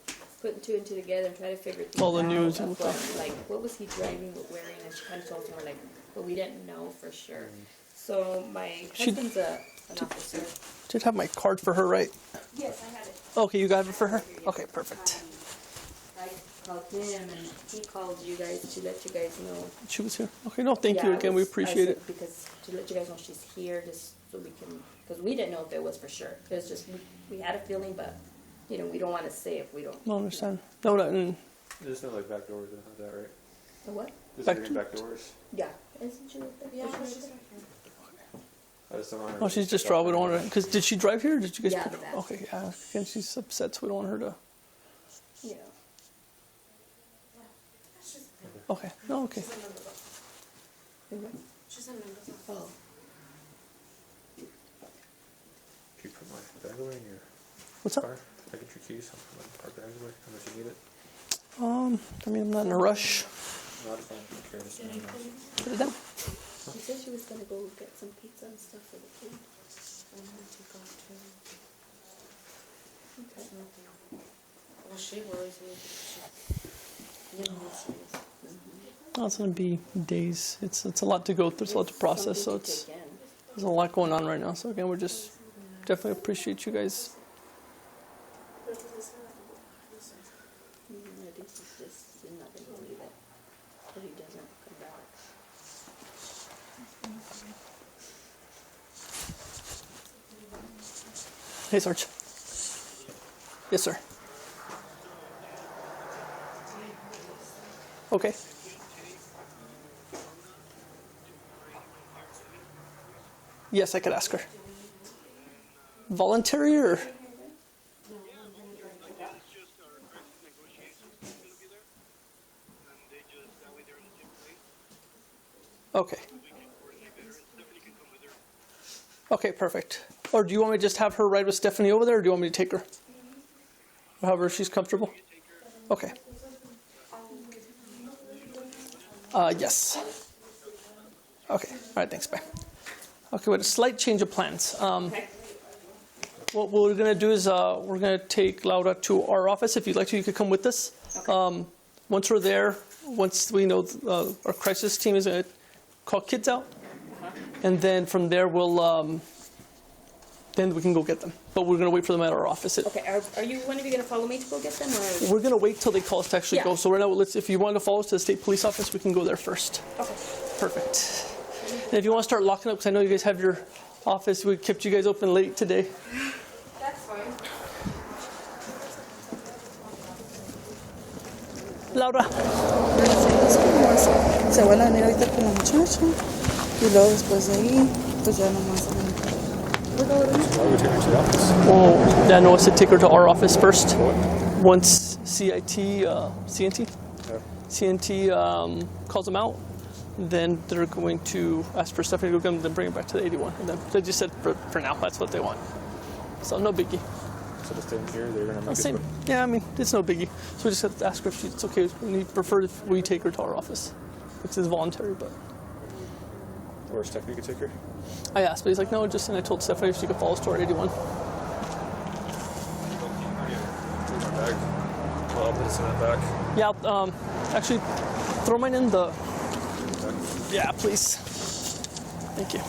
putting two and two together and try to figure things All the out. news of and what, stuff. like, what was he driving, what wearing, and she kind of told us, and we're like, but we didn't know for sure. So my husband's an officer. Did have my card for her, right? Yes, I had it. Okay, you got it for her? Okay, perfect. I called him, and he called you guys to let you guys know. She was here. Okay, no, thank you Yeah, again. We I appreciate said it. because to let you guys know she's here, just so we can, because we didn't know if it was for sure. It was just we had a feeling, but you know we don't want to say if we don't. No, understand. No, no, There's no like back doors or anything like that, right? The what? There's Back like to- back doors. Yeah. Isn't she with them? Yeah, Is she with she's them? I just don't want her no, to she's just get draw. We off don't my- want her. Because did she drive here? Or did you guys Yeah, pick the her? van. Okay, yeah. Again, she's upset, so we don't want her to. Yeah. Okay, no, okay. She's in Mendoza. Oh. Can you put my bag away in your What's up? car? I get your keys. I'll put my bag away unless you need it. I mean, I'm not in a rush. Not if I'm okay. Just let me know. Put it down. She said she was gonna go get some pizza and stuff for the food. Okay. Well, she worries me. You know, Oh, it's gonna be days. It's a lot to go through. It's a lot to process. So Something to it's take in. there's a lot going on right now. So again, we're just definitely appreciate you guys. This is just not gonna believe it. But he doesn't come back. Hey, Sarge. Yes, sir. Okay. Yes, I could ask her. Voluntary or? Okay. Okay, perfect. Or do you want me to just have her ride with Stephanie over there, or do you want me to take her? However she's comfortable. Okay. Yes. Okay. All right. Thanks. Bye. Okay, with a slight change of plans. Okay. What we're going to do is we're going to take Laura to our office. If you'd like to, you could come with us. Okay. Once we're there, once we know our crisis team is going to call kids out, and then from there we'll then we can go get them. But we're going to wait for them at our office. Okay. Are you one of you going to follow me to go get them, or? We're going to wait till they call us to actually Yeah. go. So right now, if you want to follow us to the state police office, we can go there first. Okay. Perfect. And if you want to start locking up, because I know you guys have your office, we kept you guys open late today. That's fine. Laura. Se van a venir ahorita con la muchacha y luego después de ahí, pues ya nomás. Well, Dan wants to take her to our office first. Once CNT calls them out, then they're going to ask for Stephanie to go get them, then bring it back to the 81. And then they just said for now, that's what they want. So no biggie. So just in here, they're gonna make Same. Yeah, I mean, it's no biggie. So we just have to ask her if it's okay. We prefer if we take her to our office, which is voluntary, but. Or Stephanie could take her. I asked, but he's like, no, just, and I told Stephanie if she could follow us to our 81. My bag. Well, I'll put this in the back. Yeah, actually, throw mine in the. Yeah, please. Thank you.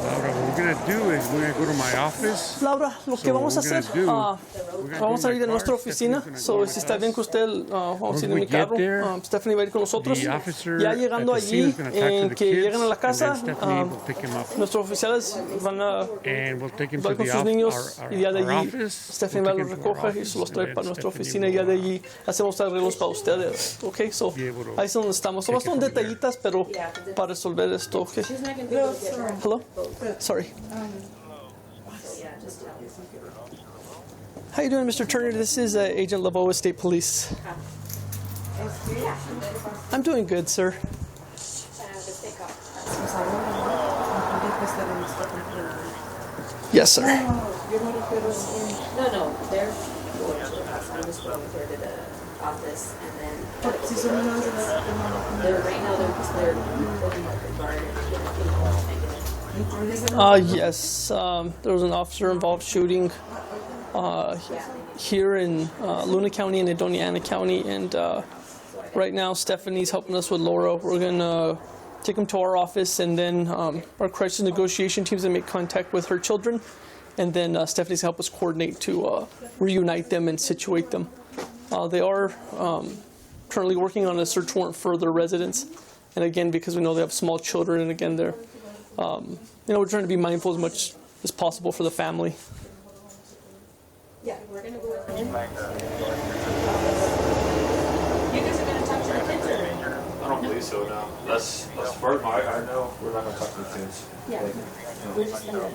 Laura, what we're gonna do is we're gonna go to my office. Laura, lo que So vamos a what we're hacer, gonna do, vamos a ir de nuestra car, oficina. Stephanie's So, gonna go si with está us. bien con usted, vamos a ir Once en we mi get carro. there, Stephanie va a ir con nosotros. The officer Ya at llegando the scene allí, is gonna talk to en the que kids, llegan a la casa, and then Stephanie will pick him up. nuestros oficiales van a And we'll take him to hablar con the sus niños y ya de our allí office. Stephanie va, We'll los take him to our recoge y office, se los trae and para then nuestra Stephanie oficina y ya de will, allí hacemos arreglos para ustedes. Ok, so be able to ahí es donde estamos. take Solo it son from there. detallitas, pero para resolver esto. Okay. She's not going to be able to get her. Hello? Sorry. So, yeah, just tell me. How you doing, Mr. Turner? This is Agent Laveau, State Police. I'm doing good, sir. Yes, sir. No, they're going to the house. I'm just going with her to the office, and then they're right now they're looking at the guard and Yes. There was an officer involved shooting here in Luna County and Doñana County, and right now Stephanie's helping us with Laura. We're gonna take them to our office, and then our crisis negotiation team's gonna make contact with her children, and then Stephanie's gonna help us coordinate to reunite them and situate them. They are currently working on a search warrant for their residence, and again, because we know they have small children, and again, they're we're trying to be mindful as much as possible for the family. yeah, we're gonna go with her. You guys are gonna talk to the kids, or? I don't believe so, no. That's as far as I know, we're not gonna talk to the kids. Yeah. We're just gonna.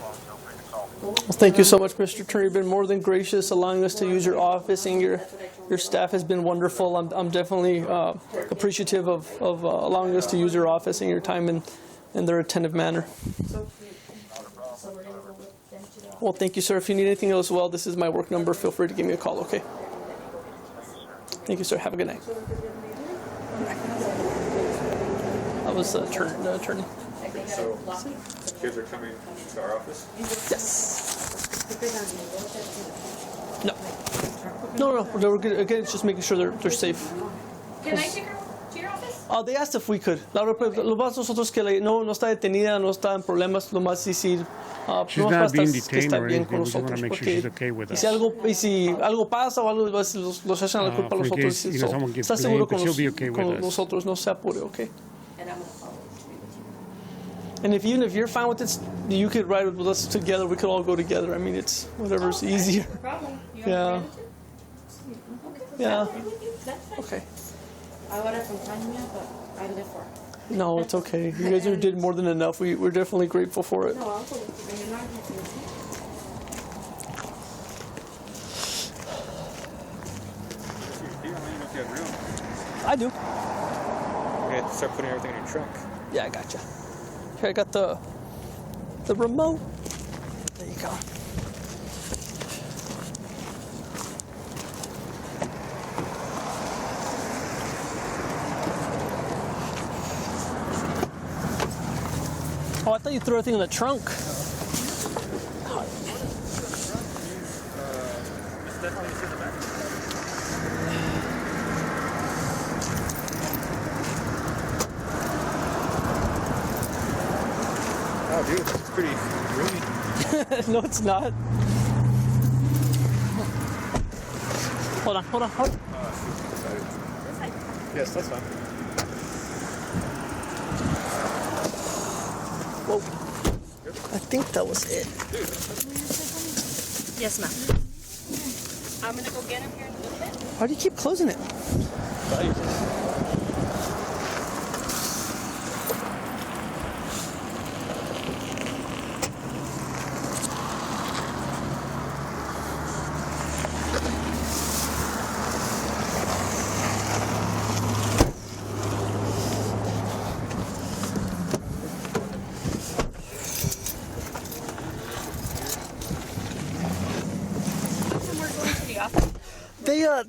Well, thank you so much, Mr. Turner. You've been more than gracious allowing us to use your office, and your staff has been wonderful. I'm definitely appreciative of allowing us to use your office and your time in their attentive manner. So we're gonna go with them to the. Well, thank you, sir. If you need anything else, well, this is my work number. Feel free to give me a call, okay? Thank you, sir. Have a good night. That was attorney. So kids are coming to our office? Yes. No. We're good. Again, it's just making sure they're safe. Can I take her to your office? They asked if we could. Lo más nosotros que no está detenida, no está en problemas, lo más decir. She's not being detained or anything. We just want to make sure she's okay with us. Si algo pasa o algo, los echan la culpa a in nosotros. case, someone gets Está seguro blamed, but she'll be okay with con us. nosotros, no se apure, okay? And I'm gonna follow to be with you. And even if you're fine with it, you could ride with us together. We could all go together. I mean, it's whatever's easier. No problem. You Yeah. Yeah. That's fine. Okay. I would acompañe, but I live for it. No, it's okay. You guys did more than enough. We're definitely grateful for it. No, I'll go with you, but you're not here. You don't even know if you have room. I do. We're gonna have to start putting everything in your trunk. Yeah, I gotcha. Here, I got the remote. There you go. Oh, I thought you threw everything in the trunk. Oh, dude, it's pretty roomy. No, it's not. Hold on. Yes, that's fine. Whoa. I think that was it. Yes, ma'am. I'm gonna go get him here in a little bit. Why do you keep closing it?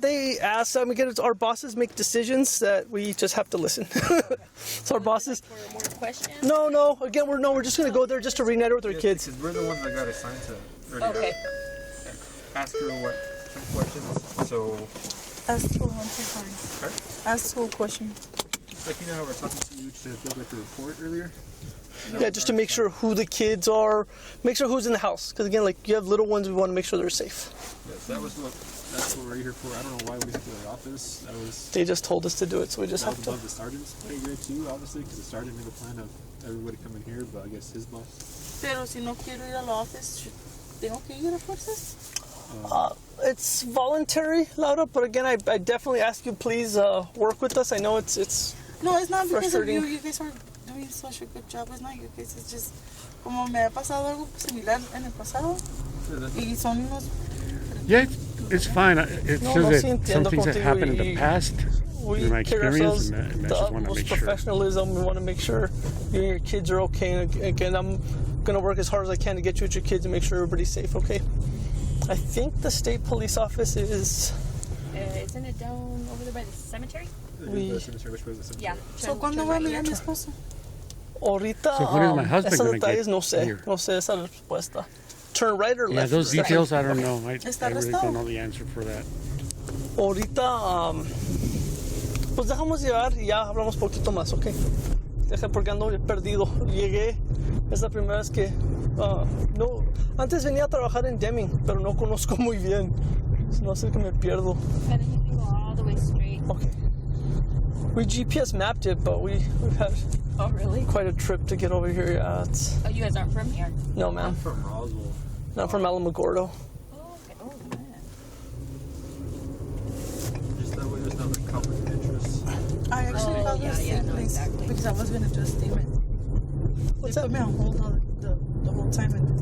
They ask, our bosses make decisions that we just have to listen. So our bosses. For more questions? No. Again, we're just gonna go there just to reunite with our kids. Because we're the ones that got assigned to Okay. ask her what questions. So, Ask who one Ask who question. like, you know how we were talking to you to build like a report earlier? Yeah, just to make sure who the kids are, make sure who's in the house. Because again, like you have little ones, we want to make sure they're safe. Yes, that's what we're here for. I don't know why we went to the office. They just told us to do it, so we just That have was to. above the sergeant's pay grade too, obviously, because the sergeant made a plan of everybody coming here, but I guess his boss. Pero si no quiero ir al office, tengo que ir a fuerzas. It's voluntary, Laura, but again, I definitely ask you please work with us. I know it's. No, it's not because of Frustrating. you. You guys are doing such a good job. It's not you guys. It's just como me ha pasado algo similar en el pasado. Y son unos. Yeah, it's fine. It's No, just sí that some entiendo things that contigo happened in the y- past, We in my carry experience, ourselves and I the just want to utmost make sure. professionalism. We want to make sure you and your kids are okay. And again, I'm gonna work as hard as I can to get you with your kids and make sure everybody's safe. Okay. I think the state police office is. Isn't it down over there by the cemetery? Yeah. So cuando va a mirar mi esposo? Ahorita, So when is my husband esos gonna get detalles no sé. here? No sé esa respuesta. Turn right or Yeah, left? those Stephanie? details I don't know. I Está really arrestado. don't know the answer for that. Ahorita, pues dejamos llevar y ya hablamos poquito más, ¿ok? Deja porque ando perdido. Llegué, es la primera vez que, no, antes venía a trabajar en Deming, pero no conozco muy bien. No sé que me pierdo. And then you can go all the way straight. Okay. We GPS mapped it, but we've had Oh, really? quite a trip to get over here. Yeah, it's, Oh, you guys aren't from here? no, ma'am. From Roswell. Not from Alamogordo. Oh, okay. Oh, man. Just that way there's no like, conflict of interest. I actually called yeah, the state no, police exactly. because I was going to do a statement. What's They that? put me on hold all the whole time. And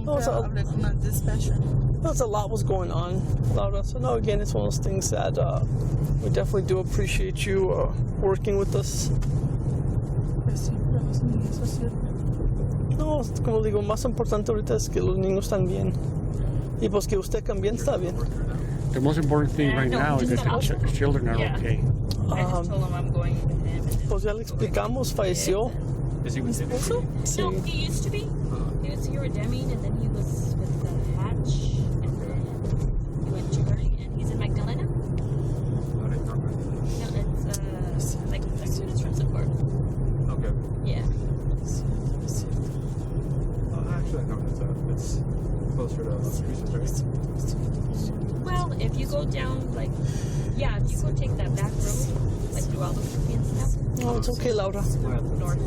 Oh, so- hablé con la dispatcher. There's a lot was going on, Laura. So no, again, it's one of those things that we definitely do appreciate you working with us. Pues sí, pero eso ni eso es cierto. No, como digo, más importante ahorita es que los niños están bien. Y pues que usted también está bien. The most important thing right No, now is just that the that children are Yeah. okay. I just told him I'm going with him. And Pues ya le explicamos, falleció. Is he with Timmy? Sí. No, he used to be. He was here with Deming, and then he was with Hatch, and then he went touring, and he's in Magdalena. I didn't know that. No, it's like 6 minutes from support. Okay. Yeah. Actually, no, it's closer to Teresa, right? Well, if you go down, like, yeah, if you go take that back road, like through Albuquerque and stuff, No, it's okay, Laura. north.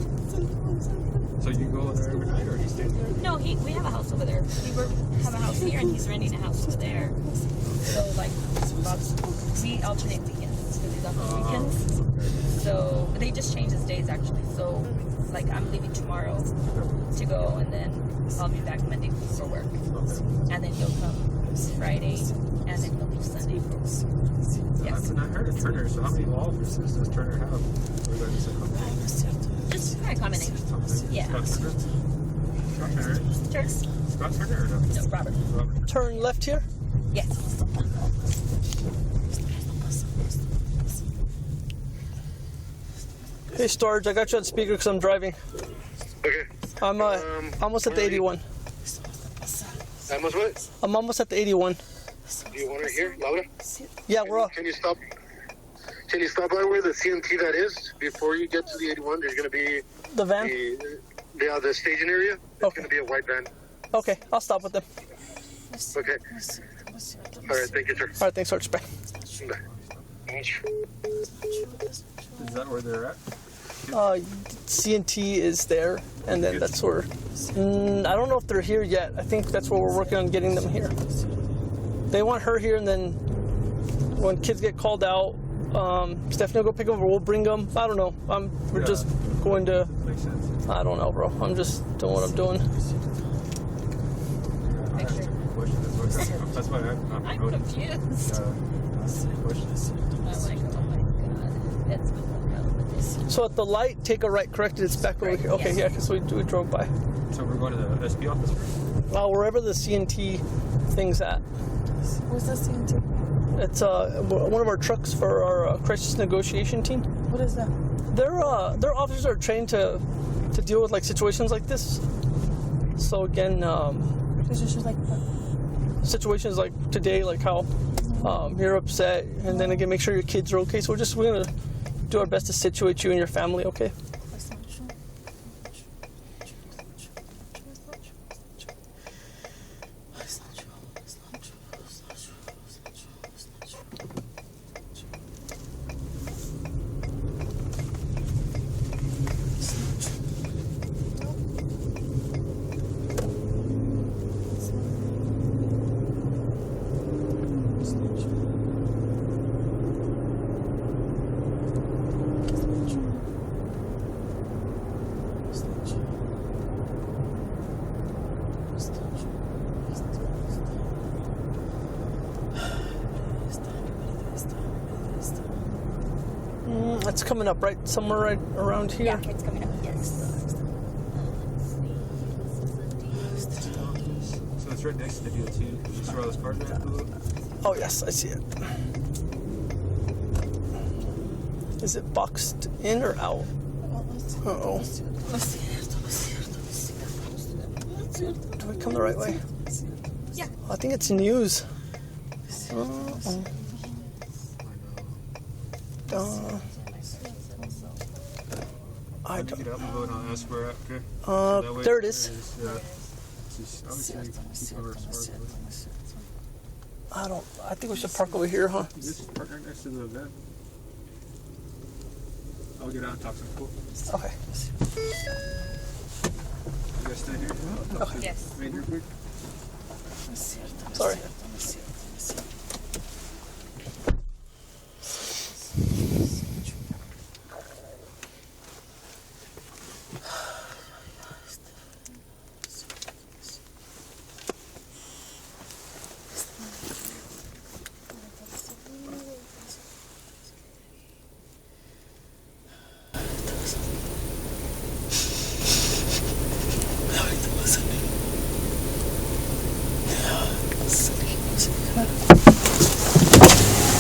So you go there every night, or he stays there? No, we have a house over there. Have a house here, and he's renting a house over there. So, like, we alternate weekends because he's off on weekends. So, they just changed his days, actually. So, like, I'm leaving tomorrow to go, and then I'll be back Monday for work. And then he'll come Friday, and then he'll leave Sunday for work. Yes. And I heard of Turner, so how many law offices does Turner have? Or is that just a couple? Just kind of commenting. Yeah. Scott Turner? Sure. Scott Turner or no? No, Robert. Robert. Turn left here. Yes. Hey, Storage, I got you on speaker because I'm driving. Okay. I'm almost at the 81. Almost what? I'm almost at the 81. Do you want her here, Laura? Yeah, we're up. Can you stop? Can you stop by where the CMT that is before you get to the 81? There's going to be The van? the staging area. It's Okay. going to be a white van. Okay, I'll stop with them. Okay. All right. Thank you, sir. All right, thanks, Sarge. Bye. Bye. Is that where they're at? CNT is there, and then that's where. I don't know if they're here yet. I think that's where we're working on getting them here. They want her here, and then when kids get called out, Stephanie will go pick them up, or we'll bring them. I don't know. We're just going to. Makes sense. I don't know, bro. I'm just doing what I'm doing. That's why I'm confused. I'm like, oh my god, it's been So at the light, take a right, correct it, it's back over here. Okay, yeah, because we drove by. So we're going to the SP office first? Wherever the CNT thing's at. What's the CNT? It's one of our trucks for our crisis negotiation team. What is that? Their officers are trained to deal with like situations like this. So again, situations like today, like how you're upset, and then again make sure your kids are okay. So we're gonna do our best to situate you and your family, okay? It's coming up right somewhere right around here. Yeah, it's coming up, yes. So it's right next to the DOT. You see where all those cars are at? Oh yes, I see it. Is it boxed in or out? Uh-oh. Do we come the right way? Yeah. I think it's news. I Get don't. up and go and I'll ask where at, okay? So that way There it is. Just, obviously, keep our smart. I think we should park over here, huh? Just park right next to the van. I'll get out and talk some cool. Okay. You guys stay here? Okay. Yes. Wait here quick. Sorry.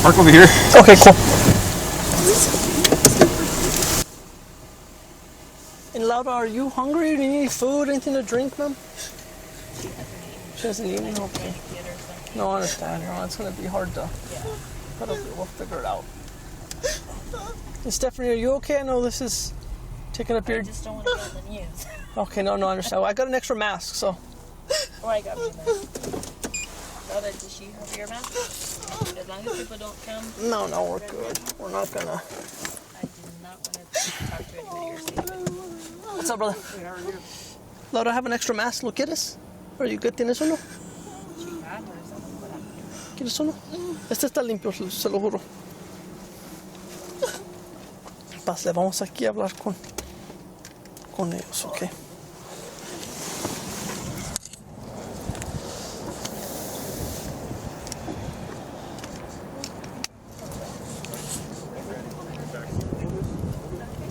Park over here. Okay, cool. And Laura, are you hungry? Do you need food? Anything to drink, ma'am? She doesn't eat anything? Okay. No, I understand. No, it's going to be hard to... But we'll figure it out. And Stephanie, are you okay? I know this is taking up your... I just don't want to go in the news. Okay, no, I understand. I got an extra mask, so... Oh, I got me a mask. Brother, does she have your mask? As long as people don't come. No, we're good. We're not going to... I do not want to talk to anybody or see anybody. What's up, brother? Laura, I have an extra mask. Look, ¿quieres? Are you good? ¿Tienes uno? She had one or something. What happened? ¿Quieres uno? Este está limpio, se lo juro. Paz, le vamos aquí a hablar con ellos, ¿ok?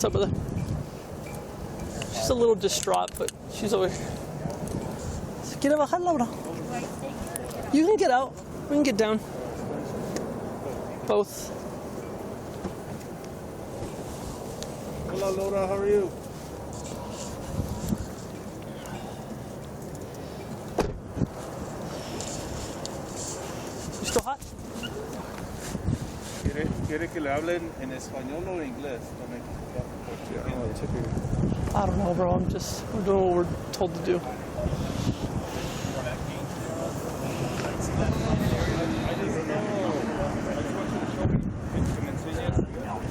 What's up, brother? She's a little distraught, but she's over here. ¿Se quiere bajar, Laura? You can get out. We can get down. Both. Hello, Laura. How are you? ¿Quiere que le hablen en español o en inglés? I don't know, bro. We're doing what we're told to do.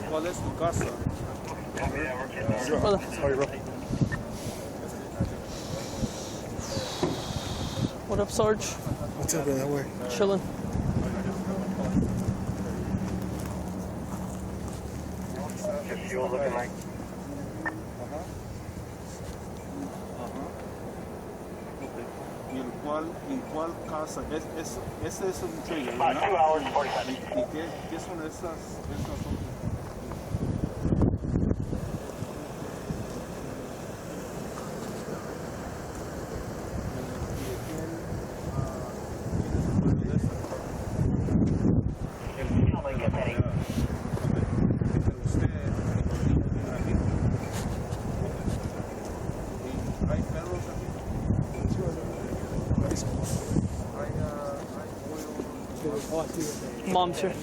¿Cuál es tu casa? Brother. Sorry, bro. What up, Sarge? What's up, brother? How are you? Chilling. Looking like. ¿Y en cuál casa? Ese es un trailer, ¿verdad? 2 hours, 45 ¿Y qué son esas otras? Mom's here.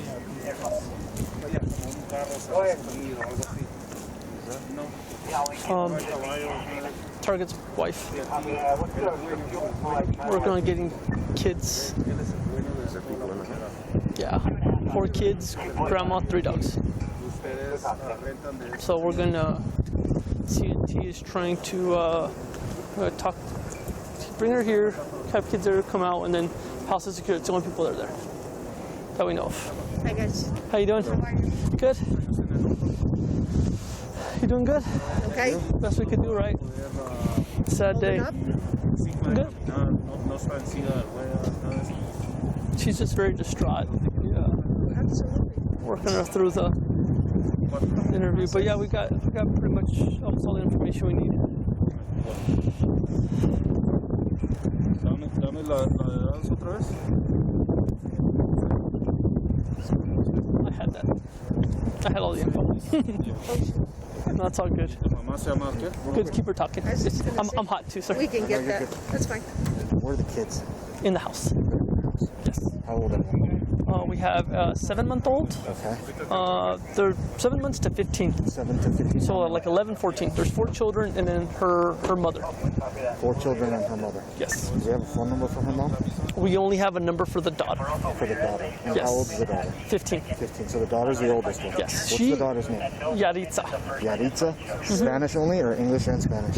Target's wife. Working on getting kids. Yeah, 4 kids, grandma, 3 dogs. So we're gonna. CNT is trying to talk. Bring her here, have kids there, come out, and then house is secure. It's the only people that are there that we know of. Hi guys. How you doing? How are you? Good. You doing good? Okay. Best we could do, right? Sad day. Good. She's just very distraught. Yeah. Absolutely. Working her through the interview, but yeah, we got pretty much almost all the information we need. Dame la edad otra vez. I had that. I had all the info. No, it's all good. Mamá se llama ¿qué? Good, keep her talking. I was just gonna say, I'm hot too, sir. We can get that. That's fine. Where are the kids? In the house. Yes. How old are they? We have a 7-month-old. Okay. They're 7 months to 15. 7 to 15. So like 11, 14. There's 4 children and then her mother. 4 children and her mother. Yes. Do you have a phone number for her mom? We only have a number for the daughter. For the daughter. And Yes. how old is the daughter? 15. 15. So the daughter's the oldest one. Yes. What's the daughter's name? Yaritza. Yaritza? Spanish only or English and Spanish?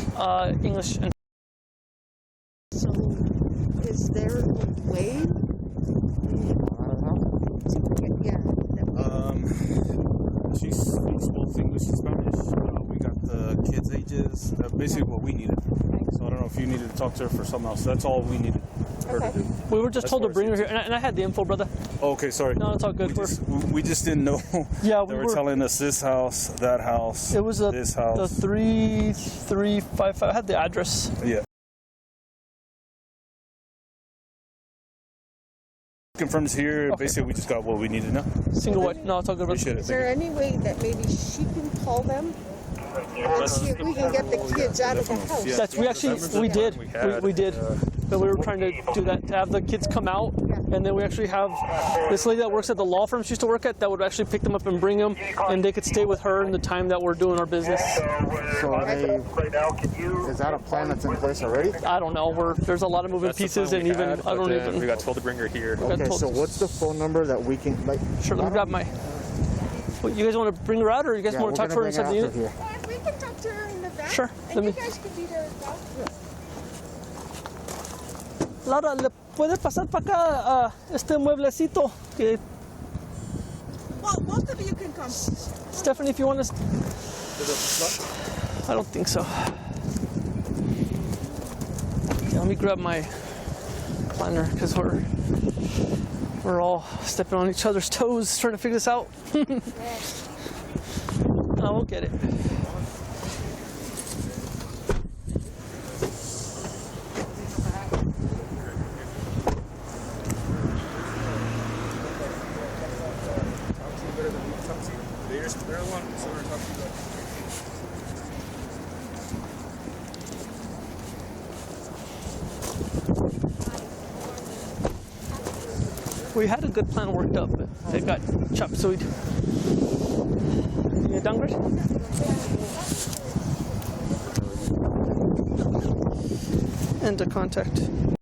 English and So, is there a way? Yeah. She speaks both English and Spanish. We got the kids' ages, basically what we needed. So I don't know if you needed to talk to her for something else. That's all we needed her to do. we were just As told to far as bring her she here, and I had the info, brother. Oh, okay, sorry. No, it's all good. We just didn't know. Yeah, they were telling us this house, that house, It was this the house. 3355. I had the address. Yeah. Confirms here. Okay. Basically, we just got what we needed now. Single white. No, it's all good. brother. Appreciate it. Is there any way that maybe she can call them? And see if we can get the kids out of the house. Yeah. That's we did. We did. But we were trying to do that, to have the kids come out, and then we actually have this lady that works at the law firm she used to work at that would actually pick them up and bring them, and they could stay with her in the time that we're doing our business. So are they, is that a plan that's in place already? I don't know. There's a lot of moving pieces, and even I don't even. We got told to bring her here. Okay, so what's the phone number that we can, like... Sure, let me grab my. What, you guys want to bring her out, or you guys want to talk to her inside the unit? Here. We can talk to her in the back. Sure. And you guys can be there as well. Laura, ¿le puede pasar para acá este mueblecito? Que Well, both of you can come. Stephanie, if you want to. I don't think so. Yeah, let me grab my planner because we're all stepping on each other's toes trying to figure this out. No, we'll get it. We had a good plan worked up, but it got chopped. So You done, Chris? Enter contact.